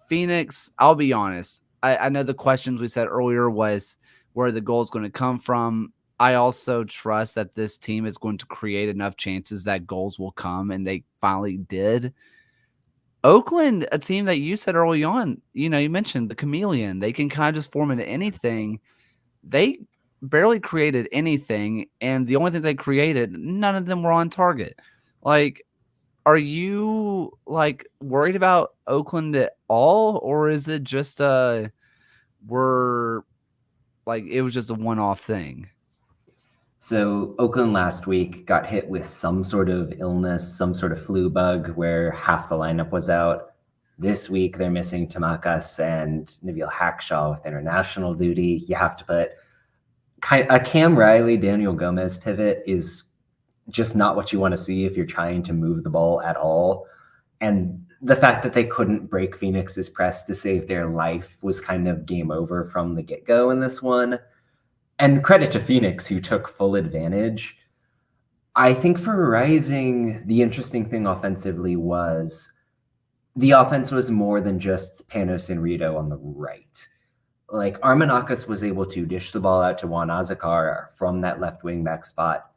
Phoenix, I'll be honest, I know the questions we said earlier was where the goal is going to come from. I also trust that this team is going to create enough chances that goals will come, and they finally did. Oakland, a team that you said early on, you mentioned the chameleon. They can kind of just form into anything. They barely created anything, and the only thing they created, none of them were on target. are you like worried about Oakland at all, or is it just we're like it was just a one-off thing? So Oakland last week got hit with some sort of illness, some sort of flu bug where half the lineup was out. This week they're missing Tamakas and Nabil Hackshaw with international duty. You have to put a Cam Riley, Daniel Gomez pivot is just not what you want to see if you're trying to move the ball at all. And the fact that they couldn't break Phoenix's press to save their life was kind of game over from the get-go in this one. And credit to Phoenix, who took full advantage. I think for Rising, the interesting thing offensively was the offense was more than just Panos and Rito on the right. Like Armanakis was able to dish the ball out to Juan Azakar from that left wing back spot.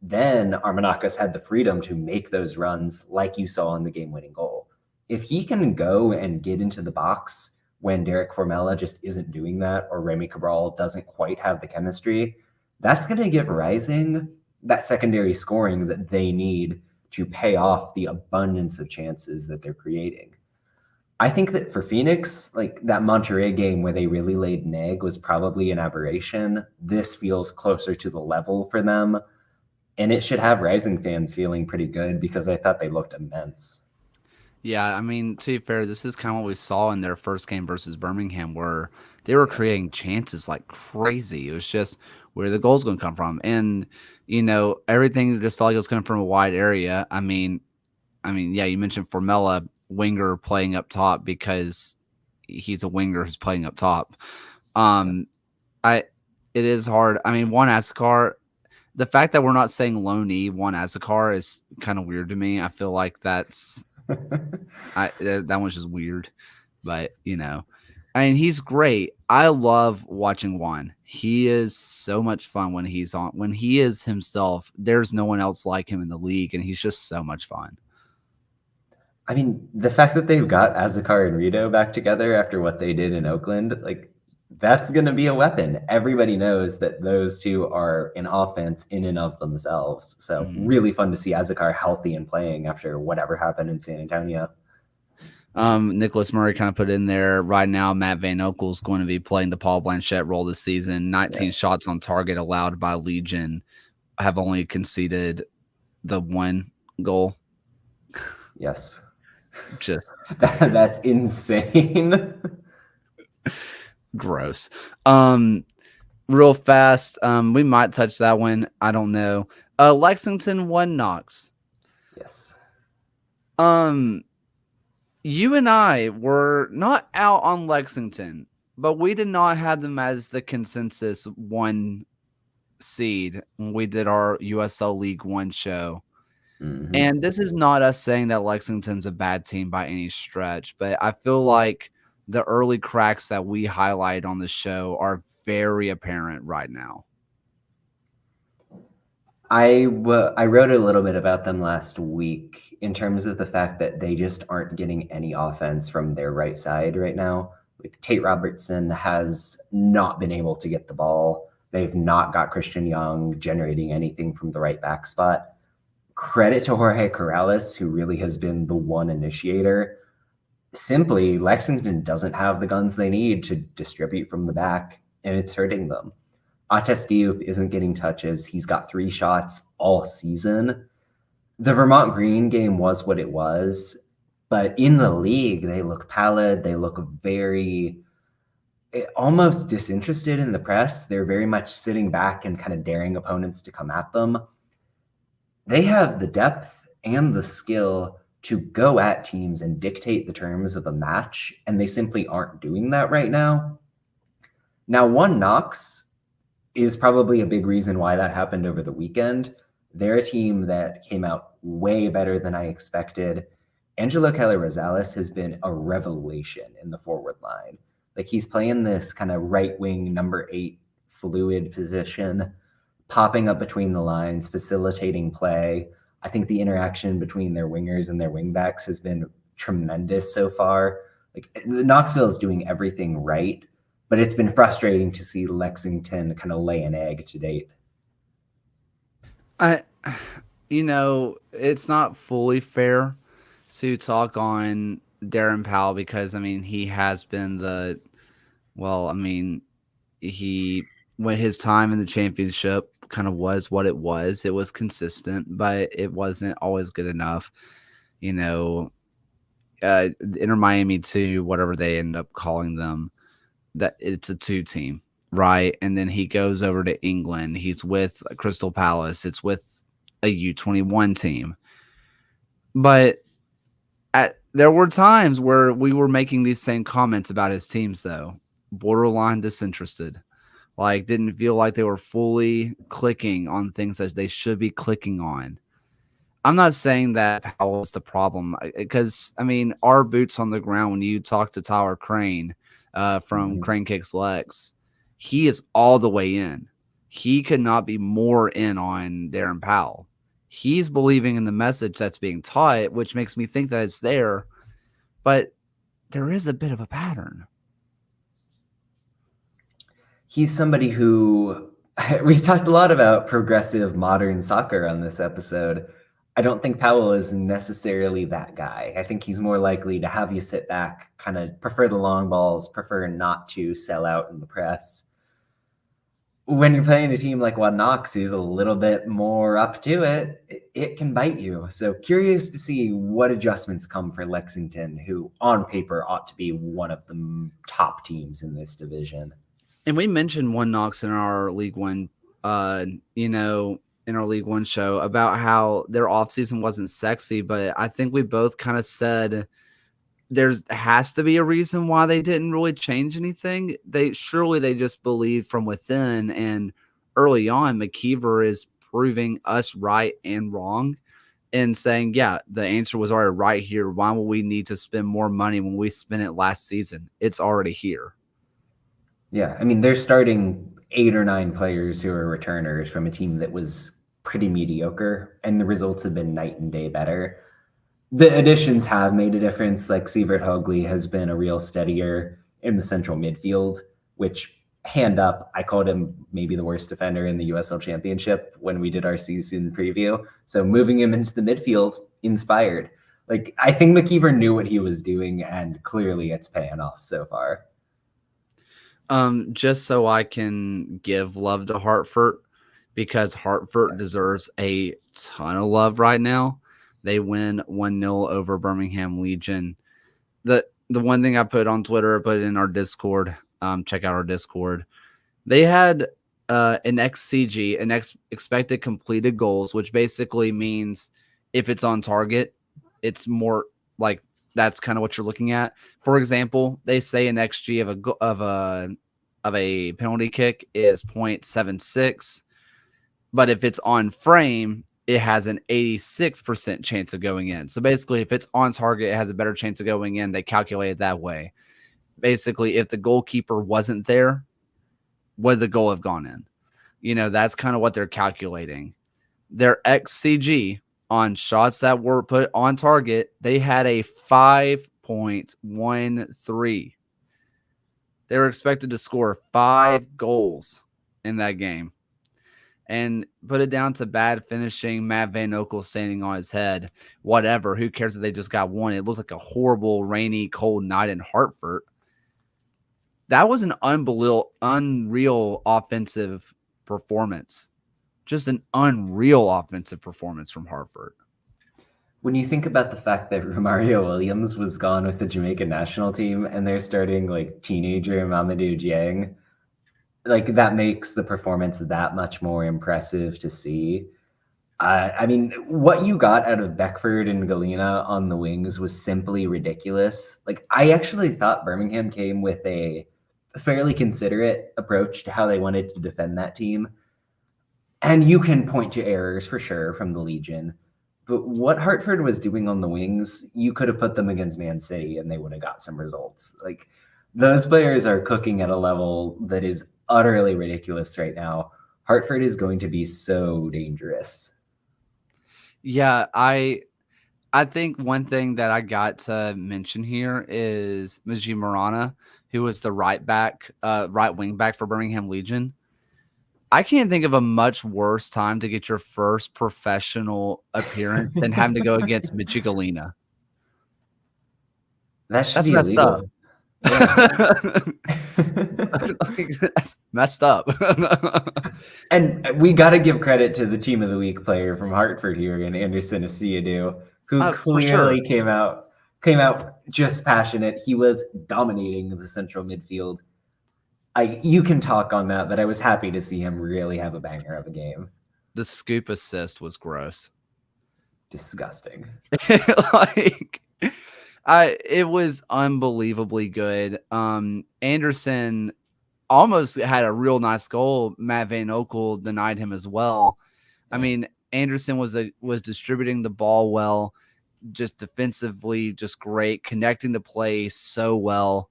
Then Armanakis had the freedom to make those runs like you saw in the game-winning goal. If he can go and get into the box when Derek Formella just isn't doing that, or Remy Cabral doesn't quite have the chemistry, that's going to give Rising that secondary scoring that they need to pay off the abundance of chances that they're creating. I think that for Phoenix, like that Monterrey game where they really laid an egg was probably an aberration. This feels closer to the level for them, and it should have Rising fans feeling pretty good because I thought they looked immense. Yeah, I mean, to be fair, this is kind of what we saw in their first game versus Birmingham, where they were creating chances like crazy. It was just where the goal's going to come from, and everything just felt like it was coming from a wide area. I mean, yeah, you mentioned Formella, winger playing up top because he's a winger who's playing up top. It is hard. I mean, Juan Azakar, the fact that we're not saying Loney Juan Azakar is kind of weird to me. I feel like that one's just weird, but I mean, he's great. I love watching Juan. He is so much fun when he is himself. There's no one else like him in the league, and he's just so much fun. I mean, the fact that they've got Azakar and Rito back together after what they did in Oakland, like that's going to be a weapon. Everybody knows that those two are an offense in and of themselves. So really fun to see Azakar healthy and playing after whatever happened in San Antonio. Nicholas Murray kind of put in there right now. Matt Van Oekel is going to be playing the Paul Blanchette role this season. 19 shots on target allowed by Legion, have only conceded the one goal. Yes. Just that's insane. Gross. Real fast. We might touch that one. I don't know. Lexington 1 Knox. Yes. You and I were not out on Lexington, but we did not have them as the consensus 1 seed when we did our USL League 1 show. And this is not us saying that Lexington's a bad team by any stretch, but I feel like the early cracks that we highlight on the show are very apparent right now. I wrote a little bit about them last week in terms of the fact that they just aren't getting any offense from their right side right now. Like Tate Robertson has not been able to get the ball. They've not got Christian Young generating anything from the right back spot. Credit to Jorge Corrales, who really has been the one initiator. Simply, Lexington doesn't have the guns they need to distribute from the back, and it's hurting them. Ates Diouf isn't getting touches. He's got 3 shots all season. The Vermont Green game was what it was, but in the league, they look pallid. They look very almost disinterested in the press. They're very much sitting back and kind of daring opponents to come at them. They have the depth and the skill to go at teams and dictate the terms of a match, and they simply aren't doing that right now. Now, 1 Knox is probably a big reason why that happened over the weekend. They're a team that came out way better than I expected. Angelo Keller-Rosales has been a revelation in the forward line. Like he's playing this kind of right wing number 8 fluid position, popping up between the lines, facilitating play. I think the interaction between their wingers and their wingbacks has been tremendous so far. Like Knoxville is doing everything right, but it's been frustrating to see Lexington kind of lay an egg to date. It's not fully fair to talk on Darren Powell because he has been well, he when his time in the championship kind of was what it was. It was consistent, but it wasn't always good enough. You know, Inter Miami 2, whatever they end up calling them, that it's a 2 team, right? And then he goes over to England. He's with Crystal Palace. It's with a U21 team. But there were times where we were making these same comments about his teams, though. Borderline disinterested. Like, didn't feel like they were fully clicking on things that they should be clicking on. I'm not saying that Powell's the problem because, our boots on the ground, when you talk to Tyler Crane from Mhm. Crane Kicks Lex, he is all the way in. He could not be more in on Darren Powell. He's believing in the message that's being taught, which makes me think that it's there, but there is a bit of a pattern. He's somebody who we've talked a lot about progressive modern soccer on this episode. I don't think Powell is necessarily that guy. I think he's more likely to have you sit back, kind of prefer the long balls, prefer not to sell out in the press. When you're playing a team like Knox, who's a little bit more up to it, it can bite you. So curious to see what adjustments come for Lexington, who on paper ought to be one of the top teams in this division. And we mentioned One Knox in our League One, in our League One show about how their offseason wasn't sexy, but I think we both kind of said there's has to be a reason why they didn't really change anything. They just believe from within, and early on, McKeever is proving us right and wrong and saying, yeah, the answer was already right here. Why will we need to spend more money when we spent it last season? It's already here. Yeah, they're starting 8 or 9 players who are returners from a team that was pretty mediocre, and the results have been night and day better. The additions have made a difference. Like Sievert Hogley has been a real steadier in the central midfield, which, hand up, I called him maybe the worst defender in the USL Championship when we did our season preview. So moving him into the midfield inspired. Like, I think McKeever knew what he was doing, and clearly it's paying off so far. Just so I can give love to Hartford because Hartford deserves a ton of love right now. They win 1-0 over Birmingham Legion. The one thing I put on Twitter, I put it in our Discord. Check out our Discord. They had an XCG, an expected completed goals, which basically means if it's on target, it's more like that's kind of what you're looking at. For example, they say an XG of a penalty kick is 0.76, but if it's on frame, it has an 86% chance of going in. So basically, if it's on target, it has a better chance of going in. They calculate it that way. Basically, if the goalkeeper wasn't there, would the goal have gone in? That's kind of what they're calculating. Their XCG on shots that were put on target, they had a 5.13. They were expected to score 5 goals in that game. And put it down to bad finishing, Matt Van Okel standing on his head, whatever. Who cares if they just got one? It looked like a horrible, rainy, cold night in Hartford. That was an unreal offensive performance. Just an unreal offensive performance from Hartford. When you think about the fact that Romario Williams was gone with the Jamaican national team and they're starting like teenager Mamadou Dieng, like that makes the performance that much more impressive to see. What you got out of Beckford and Galena on the wings was simply ridiculous. Like, I actually thought Birmingham came with a fairly considerate approach to how they wanted to defend that team. And you can point to errors for sure from the Legion. But what Hartford was doing on the wings, you could have put them against Man City and they would have got some results. Like, those players are cooking at a level that is utterly ridiculous right now. Hartford is going to be so dangerous. Yeah, I think one thing that I got to mention here is Miji Marana, who was the right wing back for Birmingham Legion. I can't think of a much worse time to get your first professional appearance than having to go against Michigalina. That should That's be messed up. illegal. Yeah. That's messed up. And we got to give credit to the Team of the Week player from Hartford here in Anderson Asiadu, who For sure. clearly came out just passionate. He was dominating the central midfield. You can talk on that, but I was happy to see him really have a banger of a game. The scoop assist was gross. Disgusting. It was unbelievably good. Anderson almost had a real nice goal. Matt Van Okel denied him as well. Yeah. I mean, Anderson was distributing the ball well, just defensively, just great, connecting the play so well.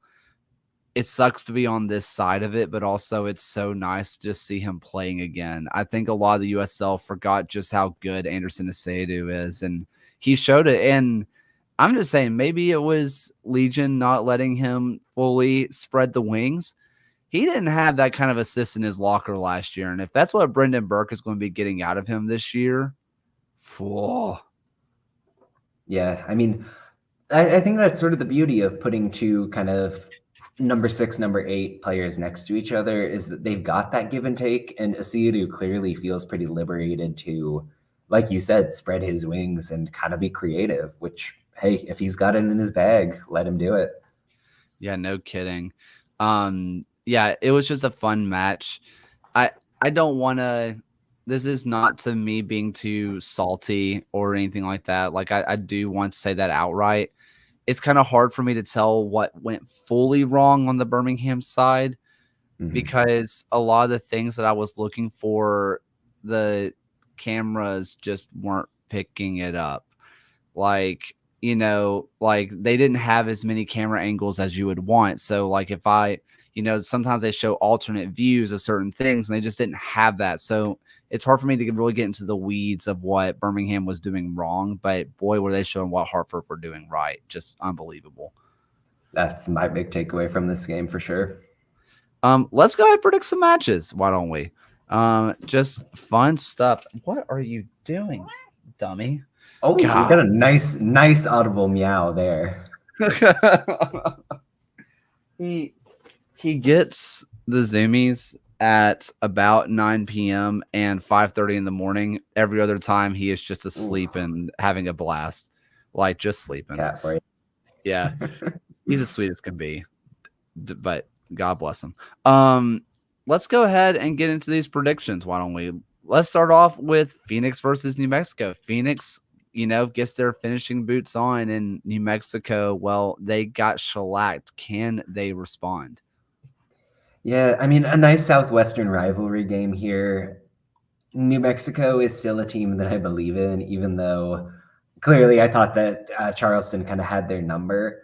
It sucks to be on this side of it, but also it's so nice to just see him playing again. I think a lot of the USL forgot just how good Anderson Asiadu is, and he showed it. And I'm just saying, maybe it was Legion not letting him fully spread the wings. He didn't have that kind of assist in his locker last year. And if that's what Brendan Burke is going to be getting out of him this year, whoa. Yeah, I mean, I think that's sort of the beauty of putting two kind of number 6, number 8 players next to each other, is that they've got that give and take. And Asiadu clearly feels pretty liberated to, like you said, spread his wings and kind of be creative, which, hey, if he's got it in his bag, let him do it. Yeah, no kidding. Yeah, it was just a fun match. I don't want to, this is not to me being too salty or anything like that. Like I do want to say that outright. It's kind of hard for me to tell what went fully wrong on the Birmingham side, because a lot of the things that I was looking for, the cameras just weren't picking it up. Like, you know, like they didn't have as many camera angles as you would want. So like if sometimes they show alternate views of certain things and they just didn't have that. So it's hard for me to really get into the weeds of what Birmingham was doing wrong, but boy, were they showing what Hartford were doing right. Just unbelievable. That's my big takeaway from this game for sure. Let's go ahead and predict some matches. Why don't we? Just fun stuff. What are you doing, dummy? Oh, God. We got a nice audible meow there. He gets the zoomies at about 9 p.m. and 5:30 in the morning. Every other time he is just asleep and having a blast, like just sleeping. Yeah, for you. Yeah, he's as sweet as can be, but God bless him. Let's go ahead and get into these predictions. Why don't we? Let's start off with Phoenix versus New Mexico. Phoenix, gets their finishing boots on, and New Mexico, well, they got shellacked. Can they respond? Yeah, I mean, a nice Southwestern rivalry game here. New Mexico is still a team that I believe in, even though clearly I thought that Charleston kind of had their number.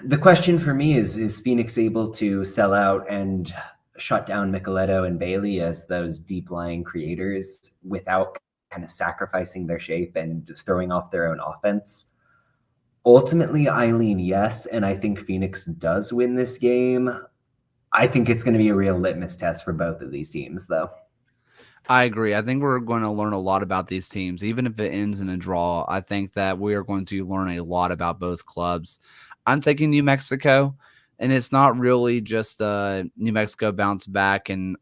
The question for me is Phoenix able to sell out and shut down Micheletto and Bailey as those deep-lying creators without kind of sacrificing their shape and just throwing off their own offense? Ultimately, I lean yes, and I think Phoenix does win this game. I think it's going to be a real litmus test for both of these teams, though. I agree. I think we're going to learn a lot about these teams. Even if it ends in a draw, I think that we are going to learn a lot about both clubs. I'm taking New Mexico, and it's not really just New Mexico bounce back and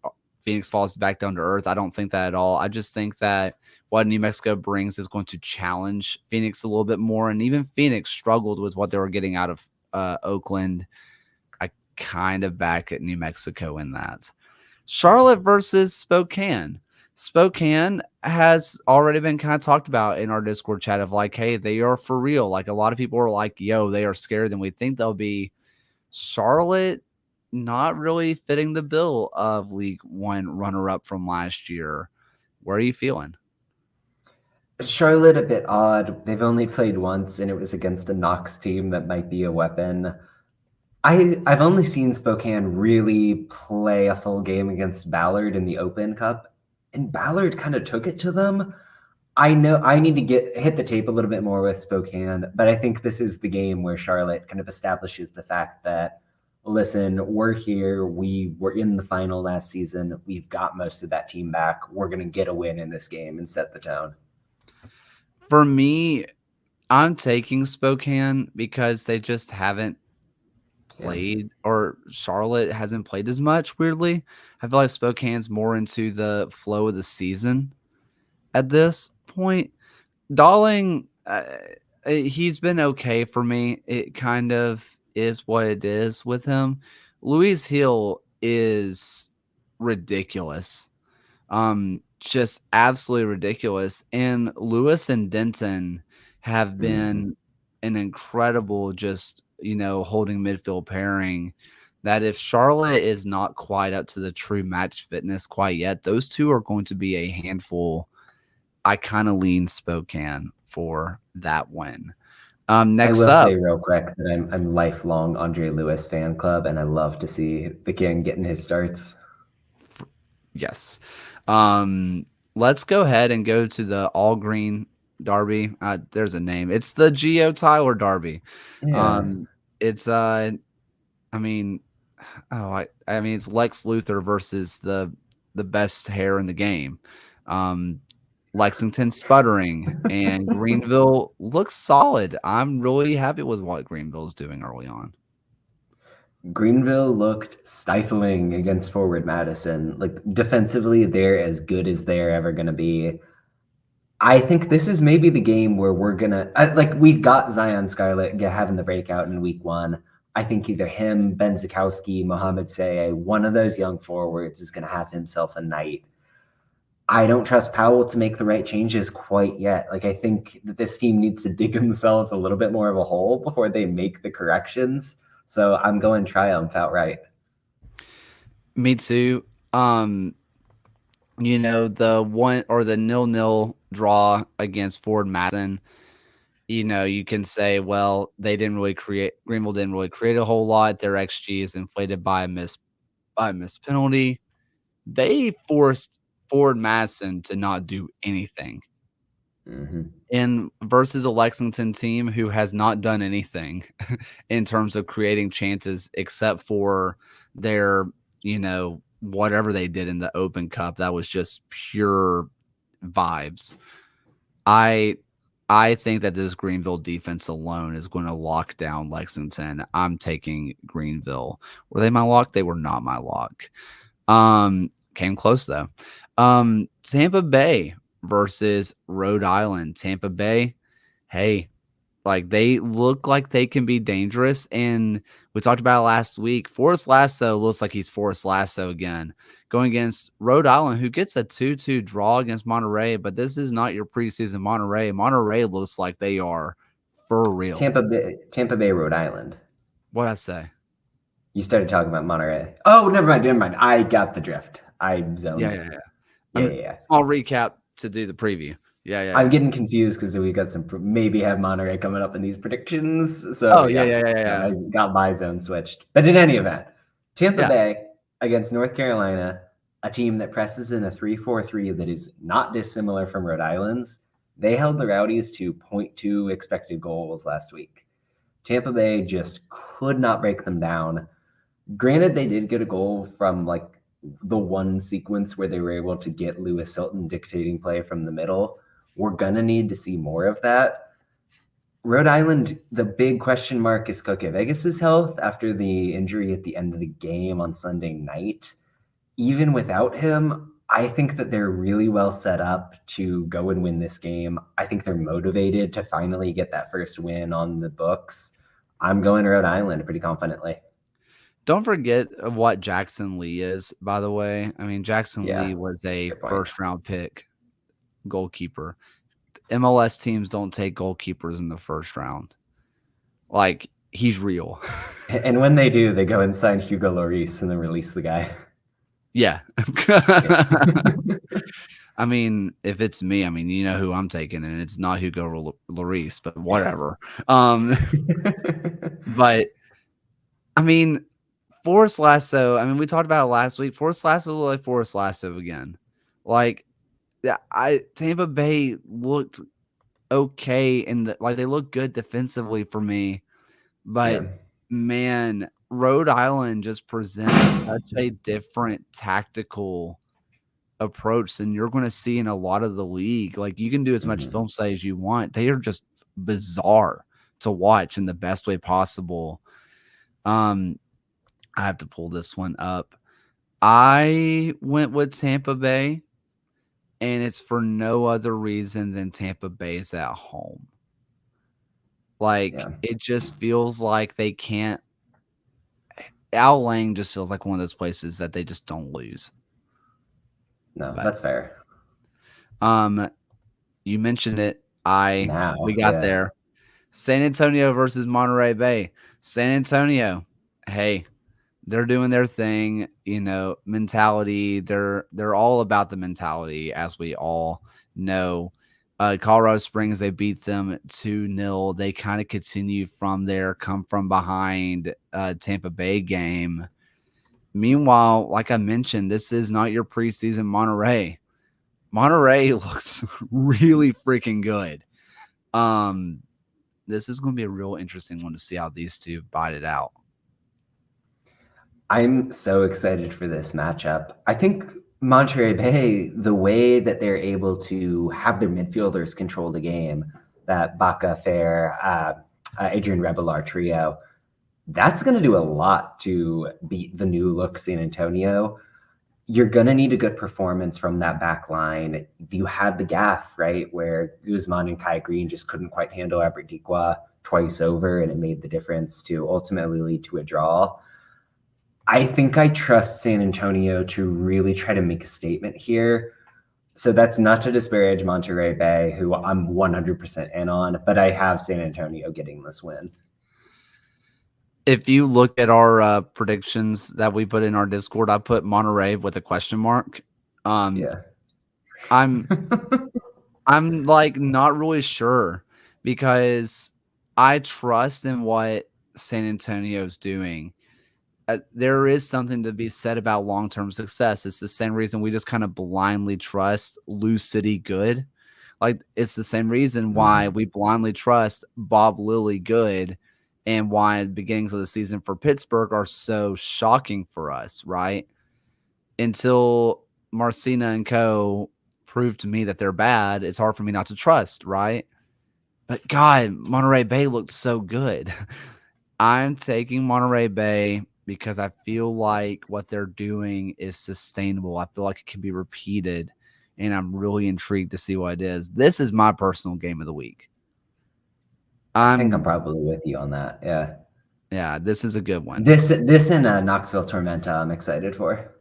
Phoenix falls back down to earth. I don't think that at all. I just think that what New Mexico brings is going to challenge Phoenix a little bit more, and even Phoenix struggled with what they were getting out of Oakland. Kind of back at New Mexico in that. Charlotte versus Spokane. Spokane has already been kind of talked about in our Discord chat of like, hey, they are for real. Like a lot of people are like, yo, they are scarier than we think they'll be. Charlotte not really fitting the bill of League One runner-up from last year. Where are you feeling? Charlotte a bit odd. They've only played once, and it was against a Knox team that might be a weapon. I've only seen Spokane really play a full game against Ballard in the Open Cup, and Ballard kind of took it to them. I know I need to hit the tape a little bit more with Spokane, but I think this is the game where Charlotte kind of establishes the fact that listen, we're here. We were in the final last season. We've got most of that team back. We're going to get a win in this game and set the tone. For me, I'm taking Spokane because they just haven't played, or Charlotte hasn't played as much, weirdly. I feel like Spokane's more into the flow of the season at this point. Darling, he's been okay for me. It kind of is what it is with him. Louise Hill is ridiculous. Just absolutely ridiculous. And Lewis and Denton have been an incredible, just, holding midfield pairing. That if Charlotte is not quite up to the true match fitness quite yet, those two are going to be a handful. I kind of lean Spokane for that win. Next I will up, say real quick that I'm lifelong Andre Lewis fan club, and I love to see the King getting his starts. yes. Let's go ahead and go to the all green derby. There's a name. It's the Geo Tyler derby. Yeah. It's I mean, it's Lex Luthor versus the best hair in the game. Lexington sputtering, and Greenville looks solid. I'm really happy with what Greenville's doing early on. Greenville looked stifling against Forward Madison. Like defensively, they're as good as they're ever going to be. I think this is maybe the game where we're gonna we got Zion Scarlett having the breakout in week 1. I think either him, Ben Zakowski, Mohamed Seye, one of those young forwards is going to have himself a night. I don't trust Powell to make the right changes quite yet. Like, I think that this team needs to dig themselves a little bit more of a hole before they make the corrections. So I'm going Triumph outright. Me too. The 1 or the 0-0 draw against Ford Madison, you can say, well, Greenville didn't really create a whole lot. Their XG is inflated by a missed penalty. They forced Ford Madison to not do anything. And versus a Lexington team who has not done anything in terms of creating chances except for their, whatever they did in the Open Cup, that was just pure vibes. I think that this Greenville defense alone is going to lock down Lexington. I'm taking Greenville. Were they my lock? They were not my lock. Came close though. Tampa Bay versus Rhode Island. Tampa Bay, hey, like they look like they can be dangerous. And we talked about it last week. Forrest Lasso looks like he's Forrest Lasso again, going against Rhode Island, who gets a 2-2 draw against Monterey. But this is not your preseason Monterey. Monterey looks like they are for real. Tampa Bay, Rhode Island. What'd I say? You started talking about Monterey. Oh, never mind. I got the drift. I zoned. Yeah. Small recap to do the preview. Yeah. I'm getting confused because we got maybe have Monterey coming up in these predictions. So yeah. I got my zone switched. But in any event, Tampa Bay against North Carolina, a team that presses in a 3-4-3 that is not dissimilar from Rhode Island's. They held the Rowdies to 0.2 expected goals last week. Tampa Bay just could not break them down. Granted, they did get a goal from the one sequence where they were able to get Lewis Hilton dictating play from the middle. We're going to need to see more of that. Rhode Island, the big question mark is Koke Vegas' health after the injury at the end of the game on Sunday night. Even without him, I think that they're really well set up to go and win this game. I think they're motivated to finally get that first win on the books. I'm going Rhode Island pretty confidently. Don't forget what Jackson Lee is, by the way. I mean, Jackson Lee was a first-round pick goalkeeper. MLS teams don't take goalkeepers in the first round. Like, he's real. And when they do, they go and sign Hugo Lloris and then release the guy. Yeah. I mean, if it's me, you know who I'm taking, and it's not Hugo Lloris, but whatever. But, Forrest Lasso, we talked about it last week. Forrest Lasso looked like Forrest Lasso again. Tampa Bay looked okay, and they look good defensively for me. But man, Rhode Island just presents such a different tactical approach than you're going to see in a lot of the league. Like, you can do as much film study as you want. They are just bizarre to watch in the best way possible. I have to pull this one up. I went with Tampa Bay, and it's for no other reason than Tampa Bay's at home. Like, it just feels like they can't. Al Lang just feels like one of those places that they just don't lose. No, that's fair. You mentioned it. We got there. San Antonio versus Monterey Bay. San Antonio, hey, they're doing their thing, mentality. They're all about the mentality, as we all know. Colorado Springs, they beat them 2-0. They kind of continue from their come from behind Tampa Bay game. Meanwhile, like I mentioned, this is not your preseason Monterey. Monterey looks really freaking good. This is going to be a real interesting one to see how these two bite it out. I'm so excited for this matchup. I think Monterey Bay, the way that they're able to have their midfielders control the game, that Baca, Fair, Adrian Rebelar trio, that's going to do a lot to beat the new look San Antonio. You're going to need a good performance from that back line. You had the gaff, right, where Guzman and Kai Green just couldn't quite handle Aberdiqua twice over, and it made the difference to ultimately lead to a draw. I think I trust San Antonio to really try to make a statement here. So that's not to disparage Monterey Bay, who I'm 100% in on, but I have San Antonio getting this win. If you look at our predictions that we put in our Discord, I put Monterey with a question mark. Yeah. I'm like not really sure, because I trust in what San Antonio's doing. There is something to be said about long-term success. It's the same reason we just kind of blindly trust Lou City good. Like, it's the same reason why we blindly trust Bob Lilly good, and why the beginnings of the season for Pittsburgh are so shocking for us, right? Until Marcina and co. prove to me that they're bad, it's hard for me not to trust, right? But God, Monterey Bay looked so good. I'm taking Monterey Bay because I feel like what they're doing is sustainable. I feel like it can be repeated, and I'm really intrigued to see what it is. This is my personal game of the week. I think I'm probably with you on that. Yeah. Yeah, this is a good one. This and Knoxville Tormenta I'm excited for.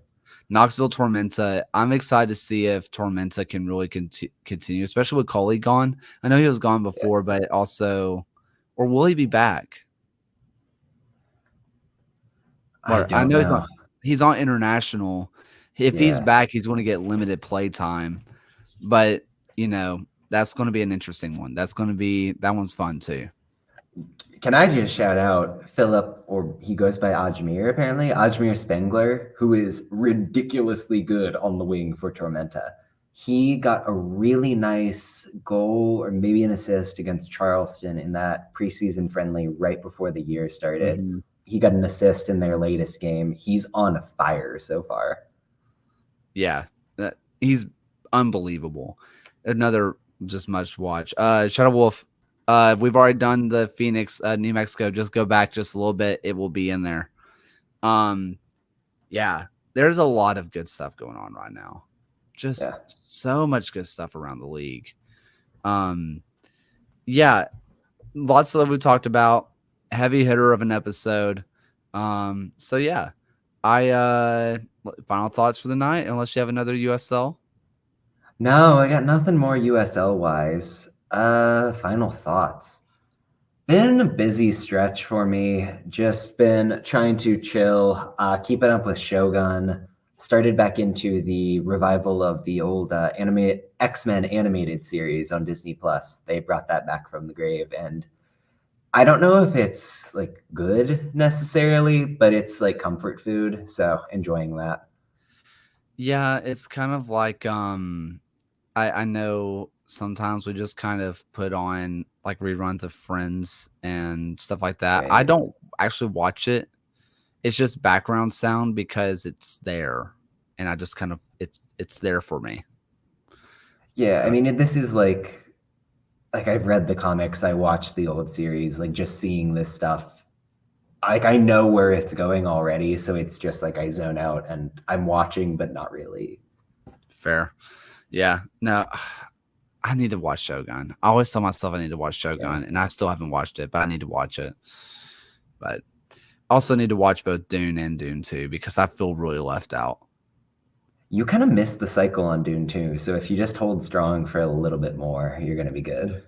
Knoxville Tormenta, I'm excited to see if Tormenta can really continue, especially with Coley gone. I know he was gone before, but also, or will he be back? I know he's on international. If he's back, he's going to get limited play time. But, that's going to be an interesting one. That one's fun too. Can I just shout out Philip, or he goes by Ajmer apparently, Ajmer Spengler, who is ridiculously good on the wing for Tormenta. He got a really nice goal, or maybe an assist, against Charleston in that preseason friendly right before the year started. Mm-hmm. He got an assist in their latest game. He's on fire so far. Yeah, he's unbelievable. Another just must watch. Shadow Wolf, we've already done the Phoenix, New Mexico. Just go back just a little bit. It will be in there. Yeah, there's a lot of good stuff going on right now. Just so much good stuff around the league. Yeah, lots of that we talked about. Heavy hitter of an episode. So yeah, final thoughts for the night, unless you have another USL. No, I got nothing more USL wise. Final thoughts. Been a busy stretch for me. Just been trying to chill, keeping up with Shogun. Started back into the revival of the old X-Men animated series on Disney Plus. They brought that back from the grave, and I don't know if it's like good necessarily, but it's like comfort food. So enjoying that. Yeah, it's kind of like I know sometimes we just kind of put on like reruns of Friends and stuff like that. Right. I don't actually watch it. it's just background sound because it's there, and I just kind of it's there for me. Yeah, I mean, this is like I've read the comics, I watched the old series, like just seeing this stuff, like I know where it's going already, so it's just like I zone out and I'm watching, but not really. Fair. Yeah. No, I need to watch Shogun. I always tell myself I need to watch Shogun, and I still haven't watched it, but I need to watch it. But also need to watch both Dune and Dune 2 because I feel really left out. You kind of missed the cycle on Dune 2, so if you just hold strong for a little bit more, you're going to be good.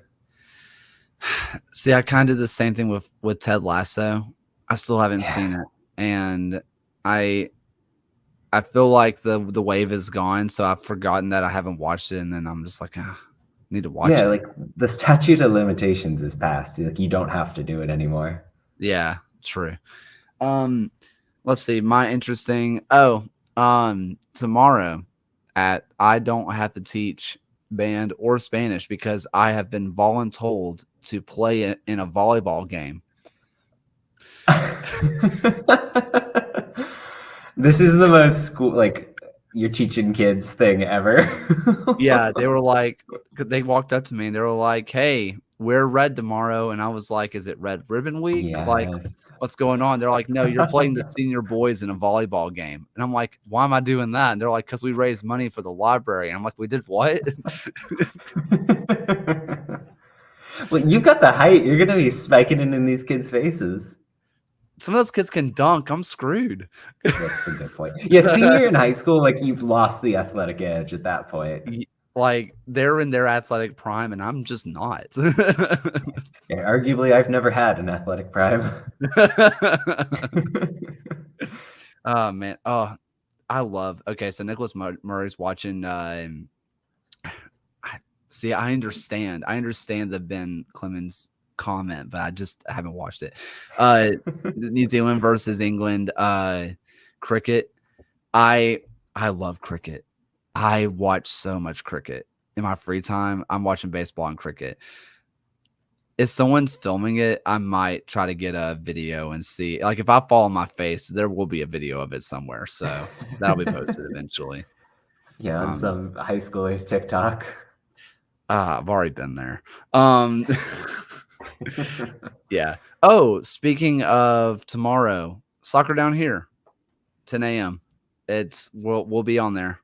See, I kind of did the same thing with Ted Lasso. I still haven't seen it, and I feel like the wave is gone, so I've forgotten that I haven't watched it, and then I'm just like, I need to watch it. Yeah, like the statute of limitations is passed. Like you don't have to do it anymore. Yeah, true. Let's see. My interesting. Tomorrow at I don't have to teach band or Spanish because I have been voluntold to play it in a volleyball game. This is the most school, like you're teaching kids thing ever. Yeah, they were like, they walked up to me and they were like, "Hey, wear red tomorrow," and I was like, "Is it Red Ribbon Week? Yes. Like, what's going on?" They're like, "No, you're playing the senior boys in a volleyball game," and I'm like, "Why am I doing that?" And they're like, "Because we raised money for the library." And I'm like, "We did what?" Well, you've got the height. You're gonna be spiking it in these kids' faces. Some of those kids can dunk. I'm screwed. That's a good point. Yeah, senior in high school, like you've lost the athletic edge at that point. Like they're in their athletic prime, and I'm just not. Yeah, arguably, I've never had an athletic prime. Oh man. Oh, I love. Okay, so Nicholas Murray's watching. See, I understand. I understand the Ben Clemens comment, but I just haven't watched it. New Zealand versus England cricket. I love cricket. I watch so much cricket in my free time. I'm watching baseball and cricket. If someone's filming it, I might try to get a video and see. Like if I fall on my face, there will be a video of it somewhere. So that'll be posted eventually. Yeah, on some high schoolers TikTok. I've already been there. Yeah. Oh, speaking of tomorrow, soccer down here, 10 a.m. We'll be on there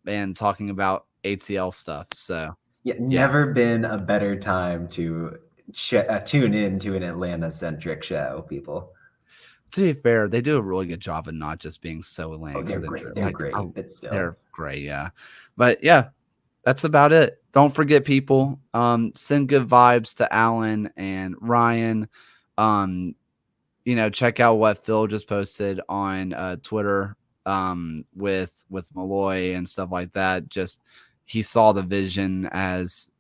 and talking about ATL stuff. So yeah, never been a better time to tune in to an Atlanta-centric show, people. To be fair, they do a really good job of not just being so Atlanta. They're great. They're great, but still. They're great, yeah. But yeah, that's about it. Don't forget, people, send good vibes to Alan and Ryan. Check out what Phil just posted on Twitter with Malloy and stuff like that. Just he saw the vision, as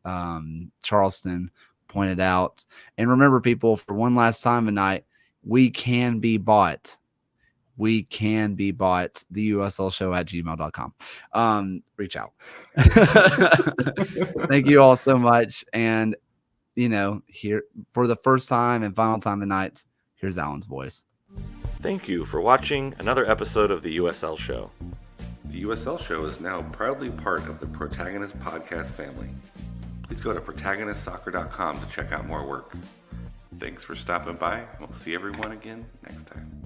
Charleston pointed out. And remember, people, for one last time tonight, we can be bought. We can be bought. The USL Show at gmail.com. Reach out. Thank you all so much. And, here for the first time and final time tonight, here's Alan's voice. Thank you for watching another episode of the USL Show. The USL Show is now proudly part of the Protagonist podcast family. Please go to protagonistsoccer.com to check out more work. Thanks for stopping by. We'll see everyone again next time.